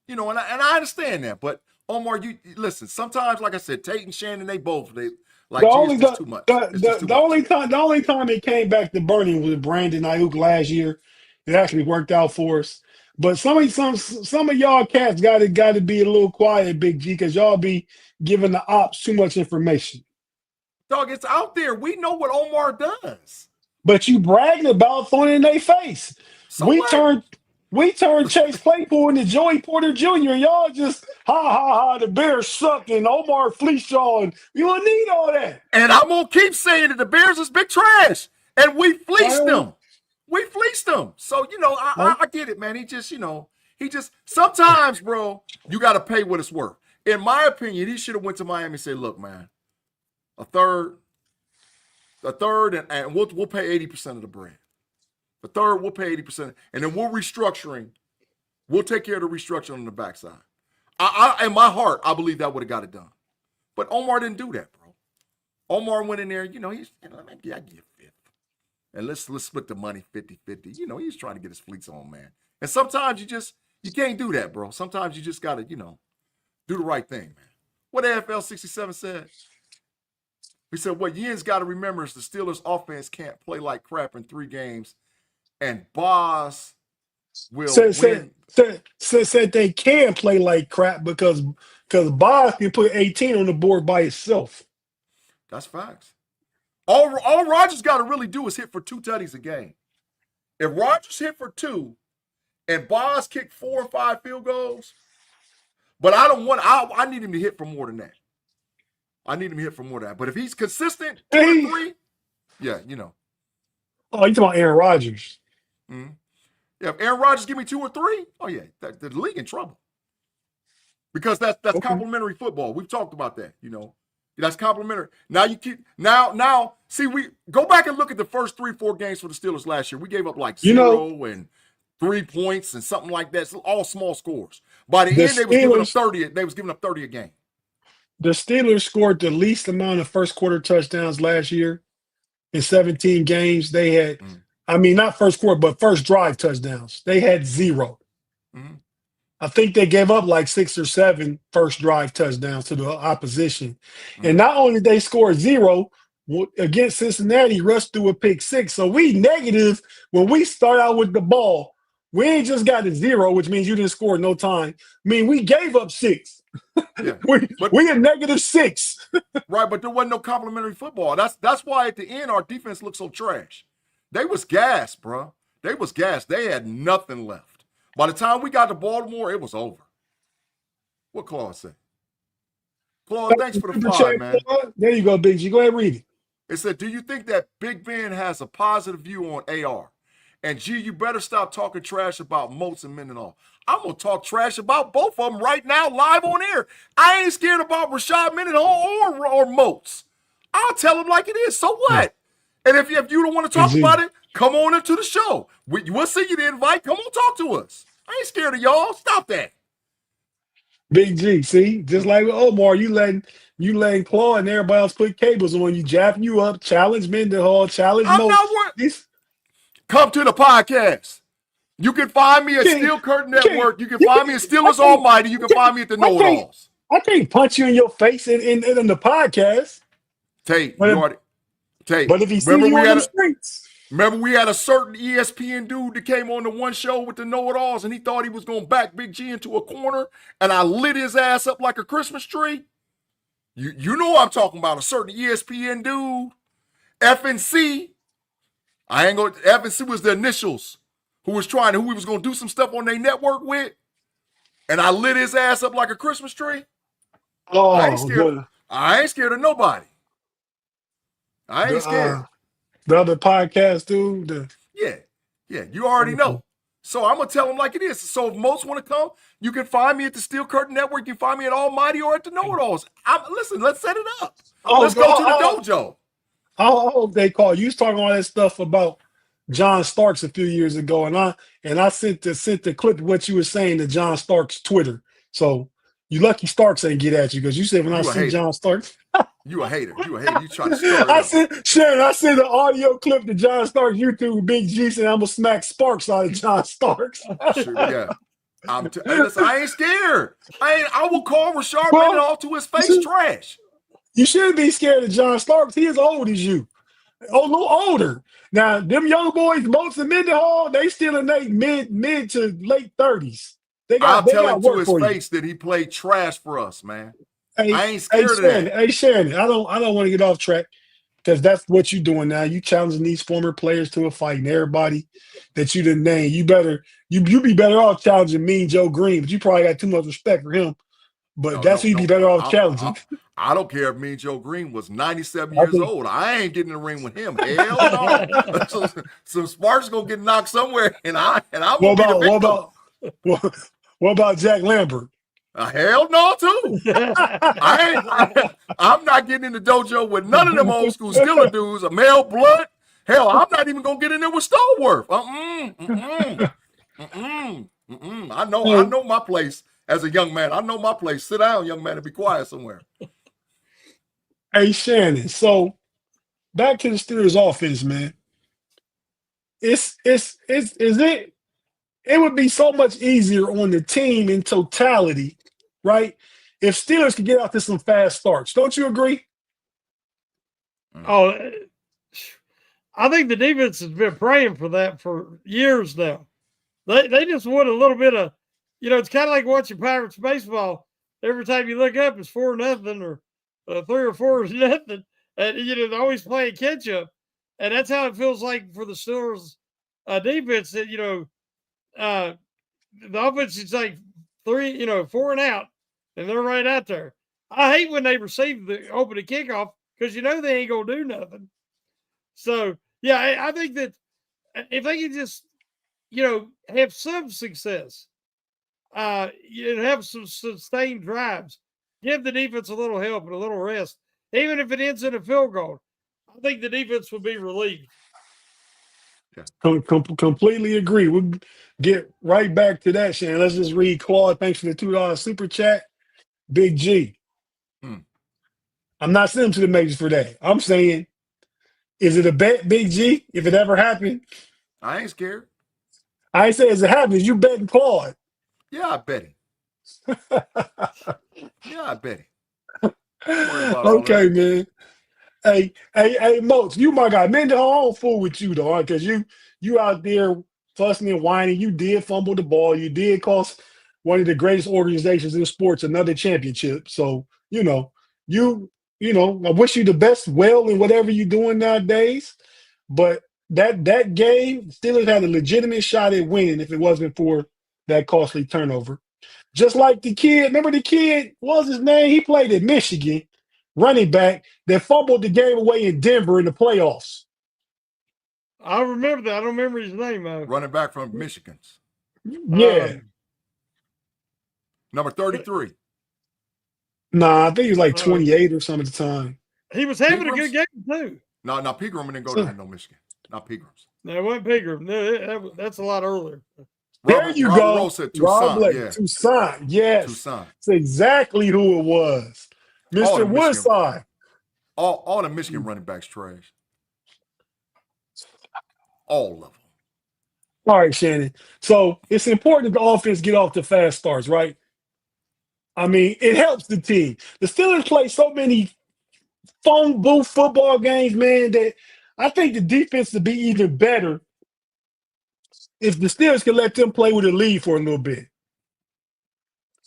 you know, and I understand that. But Omar, you listen. Sometimes, like I said, Tate and Shannon, they like it's too much. The only time it came back to burning was Brandon Ayuk last year. It actually worked out for us. But some of y'all cats got to be a little quiet, Big G, because y'all be giving the ops too much information. Dog, it's out there. We know what Omar does. But you bragging about throwing it in their face. So we turned Chase Claypool into Joey Porter Jr. and y'all just the Bears suck and Omar fleeced y'all, and you don't need all that. And I'm gonna keep saying that the Bears is big trash, and we fleeced them. We fleeced them. So you know, I get it, man. He just sometimes, bro, you got to pay what it's worth. In my opinion, he should have went to Miami and said, "Look, man, a third, and we'll pay 80% of the bread. The third, we'll pay 80%, and then we'll take care of the restructuring on the backside." In my heart, I believe that would have got it done. But Omar didn't do that, bro. Omar went in there, you know, I give you a fifth. And let's split the money 50-50. You know, he's trying to get his fleets on, man. And sometimes you can't do that, bro. Sometimes you just got to, you know, do the right thing, man. What AFL 67 said? He said, what Yin's got to remember is the Steelers offense can't play like crap in 3 games. And Boz will win. Said they can play like crap because Boz can put 18 on the board by itself. That's facts. All Rodgers got to really do is hit for 2 tutties a game. If Rodgers hit for 2 and Boz kicked 4 or 5 field goals, but I need him to hit for more than that. But if he's consistent, 2 or 3, yeah, you know. Oh, you talking about Arron Rodgers? Mm-hmm. Yeah, if Arron Rodgers give me 2 or 3, oh yeah, the league in trouble. Because that's okay. Complimentary football. We've talked about that, you know. That's complimentary. Now, see, we go back and look at the first 3-4 games for the Steelers last year. We gave up like 0 and 3 points and something like that. So all small scores. By the end, they was giving up 30. They was giving up 30 a game. The Steelers scored the least amount of first quarter touchdowns last year in 17 games. They had, not first quarter, but first drive touchdowns. They had 0. Mm-hmm. I think they gave up like 6 or 7 first drive touchdowns to the opposition. Mm-hmm. And not only did they score 0, against Cincinnati, rushed through a pick 6. So we negative when we start out with the ball. We ain't just got a 0, which means you didn't score no time. I mean, we gave up 6. Yeah. we at -6. Right, but there wasn't no complimentary football. That's why at the end our defense looked so trash. They was gassed, bro. They was gassed. They had nothing left. By the time we got to Baltimore, it was over. What Claude say? Claude, thanks for the five, man. There you go, Big G. Go ahead and read it. It said, do you think that Big Ben has a positive view on AR? And G, you better stop talking trash about Moats and Mendenhall. I'm going to talk trash about both of them right now, live on air. I ain't scared about Rashad Mendenhall or Moats. I'll tell him like it is. So what? And if you don't want to talk about it, come on into the show. We'll send you the invite. Come on, talk to us. I ain't scared of y'all. Stop that. Big G, see? Just like with Omar, you letting Claude and everybody else put cables on you, japping you up, challenge Mendenhall, challenge I'm Moats. not worried. Come to the podcast. You can find me at Steel Curtain Network. You can find me at Steelers Almighty. You can find me at the KnoItAllz. I can't punch you in your face in the podcast. Tate, Tate. But if he see you on the streets. Remember we had a certain ESPN dude that came on the one show with the KnoItAllz, and he thought he was going to back Big G into a corner, and I lit his ass up like a Christmas tree? You know what I'm talking about, a certain ESPN dude. FNC. I ain't going to, FNC was the initials who was going to do some stuff on their network with, and I lit his ass up like a Christmas tree. Oh, I ain't scared of nobody. I ain't scared. The other podcast, dude. Yeah, you already know. So I'm going to tell them like it is. So if most want to come, you can find me at the Steel Curtain Network. You can find me at Almighty or at the KnoItAllz. Listen, let's set it up. Let's go to the dojo. I hope they call. You was talking all that stuff about John Starks a few years ago, and I sent the clip of what you were saying to John Starks' Twitter. So you lucky Starks ain't get at you because you said when I see John Starks. You a hater. You try to start I sent the audio clip to John Starks YouTube. Big G said I'm gonna smack Sparks out of John Starks. Sure, yeah. Listen, I ain't scared. I will call Rashad Mendenhall to his face trash. You shouldn't be scared of John Starks. He as old as you. A little older. Now, them young boys, Moats and Mendenhall, they still in their mid to late 30s. I'll tell him to his face that he played trash for us, man. Hey, I ain't scared of that. Hey, Shannon, I don't want to get off track because that's what you're doing now. You challenging these former players to a fight, and everybody that you didn't name, you be better off challenging Mean Joe Green, but you probably got too much respect for him. But who you'd be better off challenging. I don't care if Mean Joe Green was 97 years old. I ain't getting in the ring with him. Hell no. Some Sparks gonna get knocked somewhere, and I won't be the victim. What about Jack Lambert? Hell no, too. I'm not getting in the dojo with none of them old school Steeler dudes. A Mel Blunt. Hell, I'm not even gonna get in there with Stallworth. I know my place as a young man. I know my place. Sit down, young man, and be quiet somewhere. Hey, Shannon. So back to the Steelers offense, man. It would be so much easier on the team in totality, right? If Steelers could get out to some fast starts. Don't you agree? Oh, I think the defense has been praying for that for years now. They just want a little bit of, it's kind of like watching Pirates baseball. Every time you look up, it's 4-0 or 3 or 4 is nothing. And, they're always playing catch up. And that's how it feels like for the Steelers defense that, the offense is like 4 and out, and they're right out there. I hate when they receive the opening kickoff because they ain't gonna do nothing. So yeah, I think that if they can just have some success, have some sustained drives, give the defense a little help and a little rest, even if it ends in a field goal, I think the defense will be relieved. Completely agree. We'll get right back to that, Shannon. Let's just read Claude. Thanks for the $2 super chat. Big G. I'm not sending him to the majors for that. I'm saying, is it a bet, Big G, if it ever happened? I ain't scared. I ain't saying as it happens. You betting Claude. Yeah, I bet him. Yeah, I bet him. Okay, man. Hey, Moats, you my guy. Mendenhall, I don't fool with you, though, because you out there fussing and whining. You did fumble the ball. You did cost one of the greatest organizations in sports another championship. So, I wish you the best well in whatever you're doing nowadays. But that game, Steelers had a legitimate shot at winning if it wasn't for that costly turnover. Just like the kid, remember the kid, what was his name? He played at Michigan, running back, that fumbled the game away in Denver in the playoffs. I remember that. I don't remember his name. Running back from Michigan's. Yeah. Number 33. Nah, I think he was like 28 or something at the time. He was having a good game, too. No, Pegram didn't go to Michigan. Not Pegrams. No, it wasn't Pegram. No, that's a lot earlier. There you go. Rose said Tucson. Yeah. Tucson. Yes. Tucson. That's exactly who it was. Mr. Woodside. All the Michigan running backs trash. All of them. All right, Shannon. So it's important that the offense get off to fast starts, right? I mean, it helps the team. The Steelers play so many phone booth football games, man, that I think the defense would be even better if the Steelers could let them play with a lead for a little bit.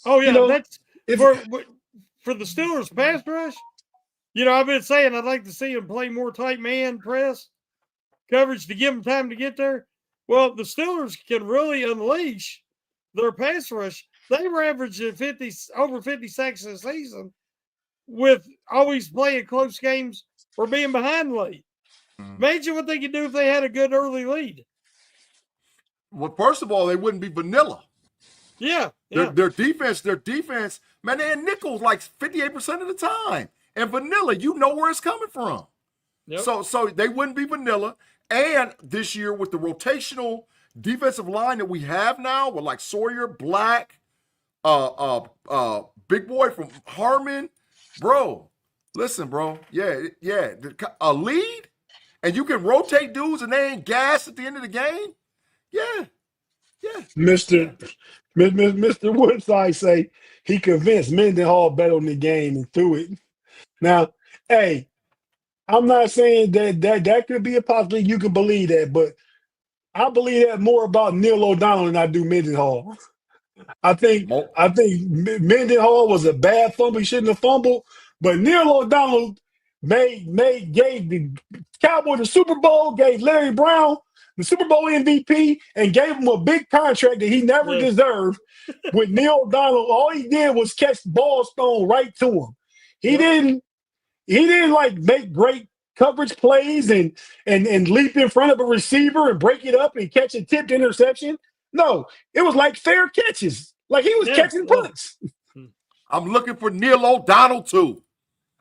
Oh, yeah, that's for the Steelers pass rush. I've been saying I'd like to see them play more tight man press coverage to give them time to get there. Well, the Steelers can really unleash their pass rush. They were averaging over 50 sacks a season with always playing close games or being behind late. Imagine what they could do if they had a good early lead. Well, first of all, they wouldn't be vanilla. Yeah. Their defense, man, they had nickels like 58% of the time. And vanilla, you know where it's coming from. Yep. So they wouldn't be vanilla. And this year with the rotational defensive line that we have now with like Sawyer, Black, big boy from Harmon, bro, listen, bro. Yeah. A lead and you can rotate dudes and they ain't gas at the end of the game. Yeah. Mr. Woodside say he convinced Mendenhall bet on the game and threw it. Now, hey, I'm not saying that could be a possibility. You can believe that, but I believe that more about Neil O'Donnell than I do Mendenhall. I think Mendenhall was a bad fumble. He shouldn't have fumbled, but Neil O'Donnell gave the Cowboys the Super Bowl, gave Larry Brown the Super Bowl MVP, and gave him a big contract that he never deserved. With Neil O'Donnell, all he did was catch balls thrown right to him. He didn't like make great coverage plays and leap in front of a receiver and break it up and catch a tipped interception. No, it was like fair catches. Like he was catching punts. I'm looking for Neil O'Donnell too.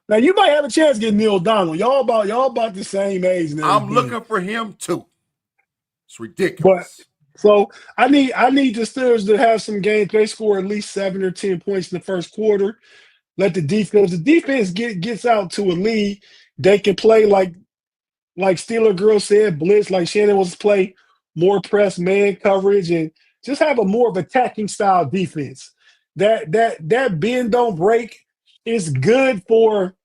Now you might have a chance to get Neil O'Donnell. Y'all about the same age now. I'm looking for him too. It's ridiculous. But so I need the Steelers to have some games. They score at least 7 or 10 points in the first quarter. Let the defense gets out to a lead. They can play like Steeler Girl said, blitz, like Shannon wants to play more press man coverage and just have a more of attacking style defense. That bend don't break is good for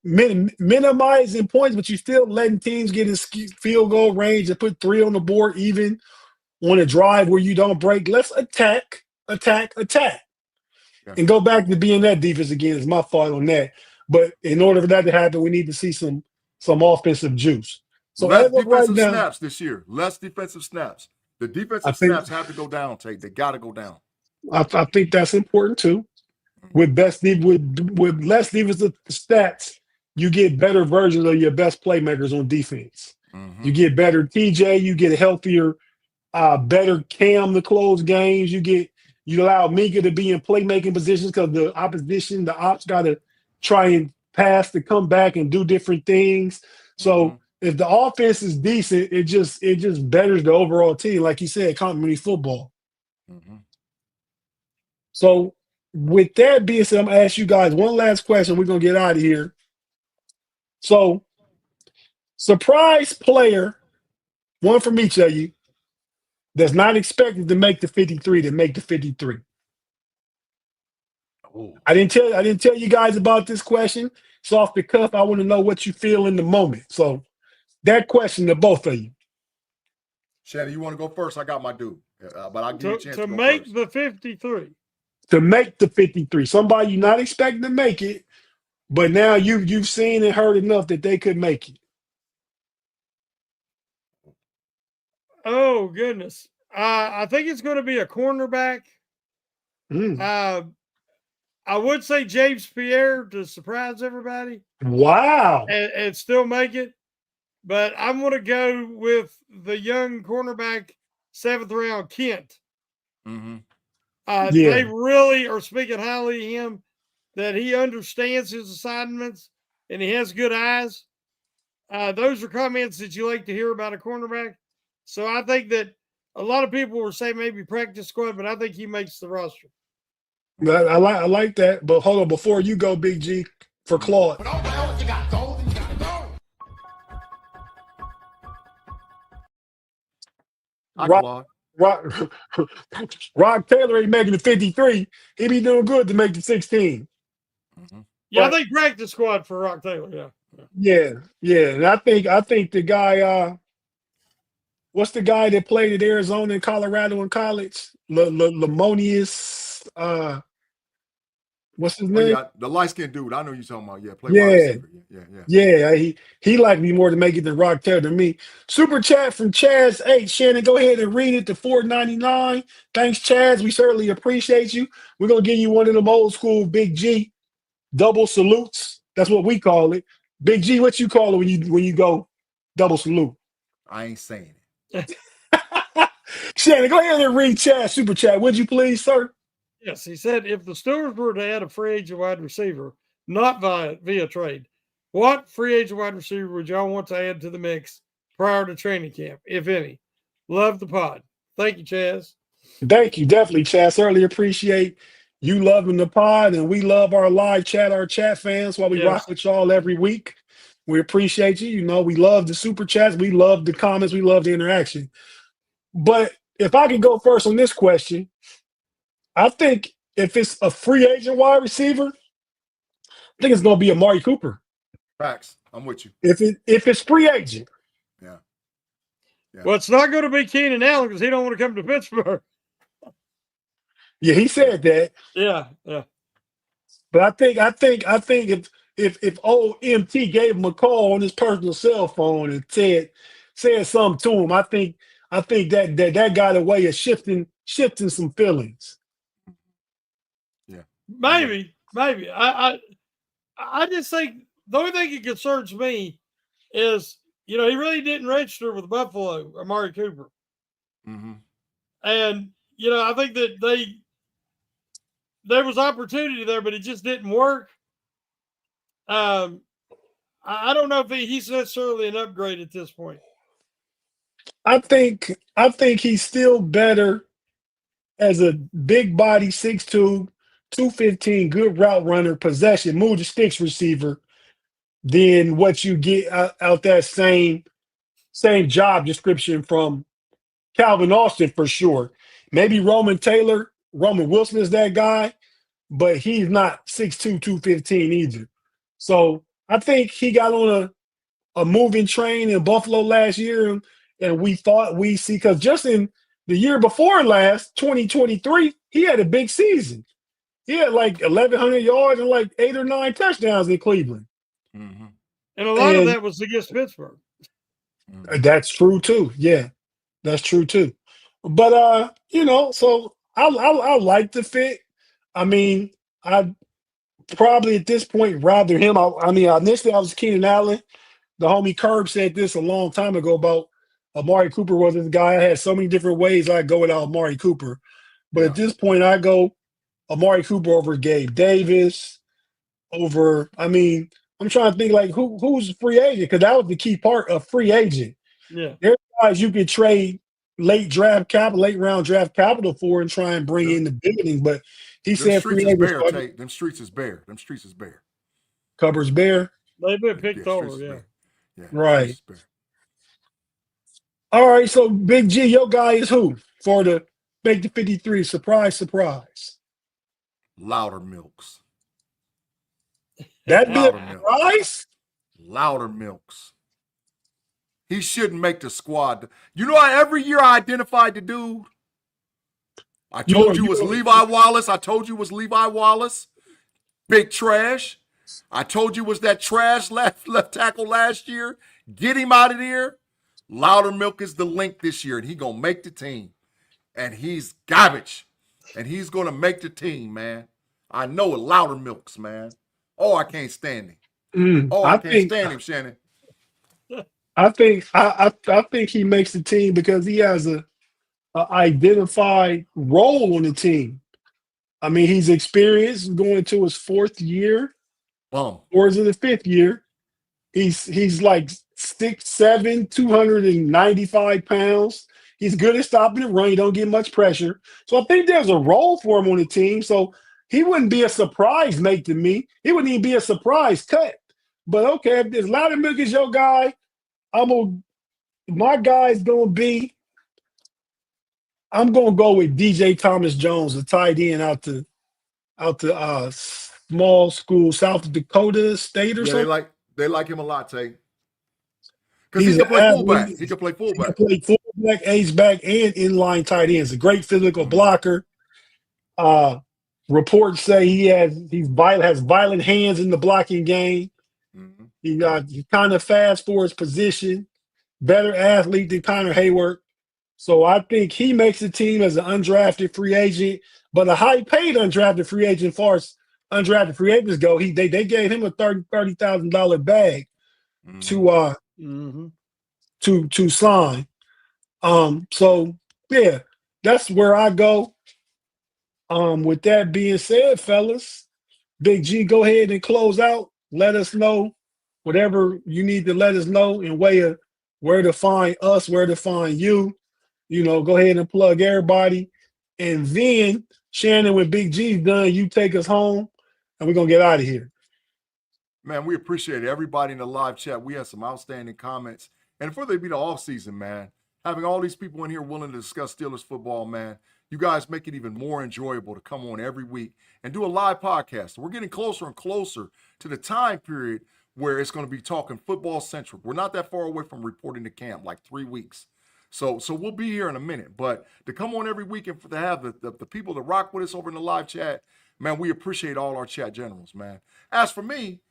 minimizing points, but you're still letting teams get in field goal range and put 3 on the board even on a drive where you don't break. Let's attack. And go back to being that defense again is my thought on that. But in order for that to happen, we need to see some offensive juice. So less defensive snaps this year. Less defensive snaps. The defensive snaps have to go down, Tate. They got to go down. I think that's important too. With less defensive stats, you get better versions of your best playmakers on defense. Mm-hmm. You get better TJ. You get a healthier, better Cam to close games. You allow Minka to be in playmaking positions because the ops got to try and pass to come back and do different things. So if the offense is decent, it just betters the overall team. Like you said, complimentary football. Mm-hmm. So with that being said, I'm going to ask you guys one last question. We're going to get out of here. So surprise player, one from each of you, that's not expected to make the 53 to make the 53. Oh. I didn't tell you guys about this question. It's off the cuff. I want to know what you feel in the moment. So that question to both of you. Shannon, you want to go first? I got my dude, but I'll give you a chance to go make first. the 53. To make the 53. Somebody you're not expecting to make it, but now you've seen and heard enough that they could make it. Oh, goodness. I think it's going to be a cornerback. I would say James Pierre to surprise everybody. Wow. And still make it. But I'm going to go with the young cornerback, 7th round, Kent. They really are speaking highly of him, that he understands his assignments and he has good eyes. Those are comments that you like to hear about a cornerback. So I think that a lot of people will say maybe practice squad, but I think he makes the roster. I like that. But hold on, before you go, Big G, for Claude. Rock Taylor ain't making the 53. He be doing good to make the 16. Yeah, I think practice squad for Rock Taylor. Yeah. And I think the guy, what's the guy that played at Arizona and Colorado in college? Lamonius, what's his name? Yeah, the light-skinned dude. I know you're talking about. Yeah, play wide receiver. Yeah. He liked me more to make it than Rock Taylor than me. Super chat from Chaz 8. Shannon, go ahead and read it to $4.99. Thanks, Chaz. We certainly appreciate you. We're gonna give you one of them old school Big G double salutes. That's what we call it. Big G, what you call it when you go double salute? I ain't saying it. Shannon, go ahead and read Chaz super chat, would you please, sir? Yes, he said, if the Steelers were to add a free agent wide receiver, not via trade, what free agent wide receiver would y'all want to add to the mix prior to training camp, if any? Love the pod. Thank you, Chaz. Thank you. Definitely, Chaz. Certainly appreciate you loving the pod, and we love our live chat, our chat fans, while we rock with y'all every week. We appreciate you. You know, we love the super chats. We love the comments. We love the interaction. But if I can go first on this question, I think if it's a free agent wide receiver, I think it's going to be Amari Cooper. Facts. I'm with you. If it's free agent. Yeah. Well, it's not going to be Keenan Allen because he don't want to come to Pittsburgh. Yeah, he said that. Yeah. But I think if old MT gave him a call on his personal cell phone and said something to him, I think that got a way of shifting some feelings. Yeah. Maybe. I just think the only thing that concerns me is, he really didn't register with Buffalo, Amari Cooper. And, I think that there was opportunity there, but it just didn't work. I don't know if he's necessarily an upgrade at this point. I think he's still better as a big body, 6'2", 215, good route runner, possession, move the sticks receiver than what you get out that same job description from Calvin Austin for sure. Maybe Roman Wilson is that guy, but he's not 6'2", 215 either. So I think he got on a moving train in Buffalo last year, and we thought we see, because just in the year before last, 2023, he had a big season. He had like 1,100 yards and like 8 or 9 touchdowns in Cleveland. And a lot of that was against Pittsburgh. That's true too. Yeah, that's true too. But so I like the fit. I mean, I'd probably at this point rather him. Initially I was Keenan Allen. The homie Curb said this a long time ago about Amari Cooper wasn't the guy. I had so many different ways I'd go without Amari Cooper. But at this point, I go Amari Cooper over Gabe Davis, I'm trying to think like who's a free agent, because that was the key part of free agent. Yeah. There's guys you could trade late round draft capital for and try and bring in the building. But he said free agent. Them streets is bare. Cupboard's bare. They've been picked over, yeah. Right. All right, so Big G, your guy is who for the make the 53? Surprise. Louder Milks. That be a surprise? Louder Milks. He shouldn't make the squad. You know, every year I identified the dude. I told you it was Levi Wallace. Big trash. I told you it was that trash left tackle last year. Get him out of there. Loudermilk is the link this year, and he going to make the team. And he's garbage. And he's going to make the team, man. I know it, Loudermilks, man. Oh, I can't stand him. I can't stand him, Shannon. I think he makes the team because he has a identified role on the team. I mean, he's experienced going to his 4th year, or is it his 5th year? He's like 6'7", 295 pounds. He's good at stopping the run. He don't get much pressure. So I think there's a role for him on the team. So he wouldn't be a surprise mate to me. He wouldn't even be a surprise cut. But okay, if Loudermilk is your guy, my guy's gonna be. I'm gonna go with DJ Thomas Jones, the tight end out to small school, South Dakota State or something. They like him a lot, Tate. Because he can play fullback. He can play fullback. He can play fullback, H-back, and inline tight ends. A great physical blocker. Reports say he has violent hands in the blocking game. He's kind of fast for his position. Better athlete than Connor Hayward. So I think he makes the team as an undrafted free agent, but a high-paid undrafted free agent. As far as undrafted free agents go, they gave him a $30,000 bag to sign. So yeah, that's where I go. With that being said, fellas, Big G, go ahead and close out. Let us know whatever you need to let us know in way of where to find us, where to find you. You know, go ahead and plug everybody. And then, Shannon, when Big G's done, you take us home, and we're going to get out of here. Man, we appreciate everybody in the live chat. We had some outstanding comments. And for they be the offseason, man, having all these people in here willing to discuss Steelers football, man, you guys make it even more enjoyable to come on every week and do a live podcast. We're getting closer and closer to the time period where it's going to be talking football centric. We're not that far away from reporting to camp, like 3 weeks. So we'll be here in a minute. But to come on every week and to have the people that rock with us over in the live chat, man, we appreciate all our chat generals, man. As for me,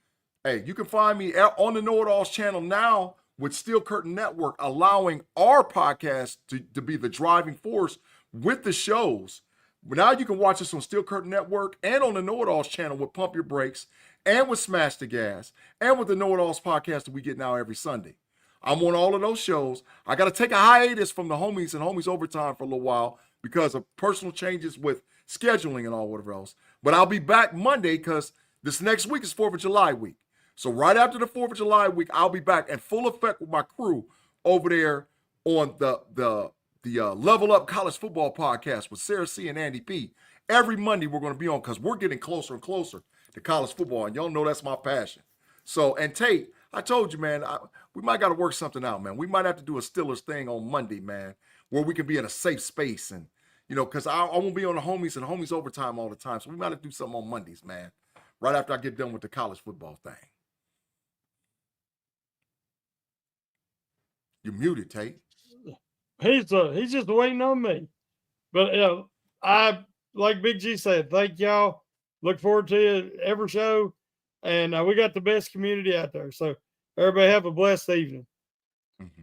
hey, you can find me on the KnoItAllz channel now with Steel Curtain Network, allowing our podcast to be the driving force with the shows. Now you can watch us on Steel Curtain Network and on the KnoItAllz channel with Pump Your Brakes and with Smash the Gas and with the KnoItAllz podcast that we get now every Sunday. I'm on all of those shows. I got to take a hiatus from the homies and homies overtime for a little while because of personal changes with scheduling and all whatever else. But I'll be back Monday because this next week is 4th of July week. So right after the 4th of July week, I'll be back in full effect with my crew over there on the Level Up College Football Podcast with Sarah C. and Andy P. Every Monday we're going to be on because we're getting closer and closer to college football, and y'all know that's my passion. So, and Tate, I told you, man, we might got to work something out, man. We might have to do a Steelers thing on Monday, man, where we can be in a safe space and, you know, because I won't be on the homies and homies overtime all the time. So we might have to do something on Mondays, man, right after I get done with the college football thing. You're muted, Tate. He's just waiting on me. But I, like Big G said, thank y'all. Look forward to you every show. And we got the best community out there. So everybody have a blessed evening. Mm-hmm.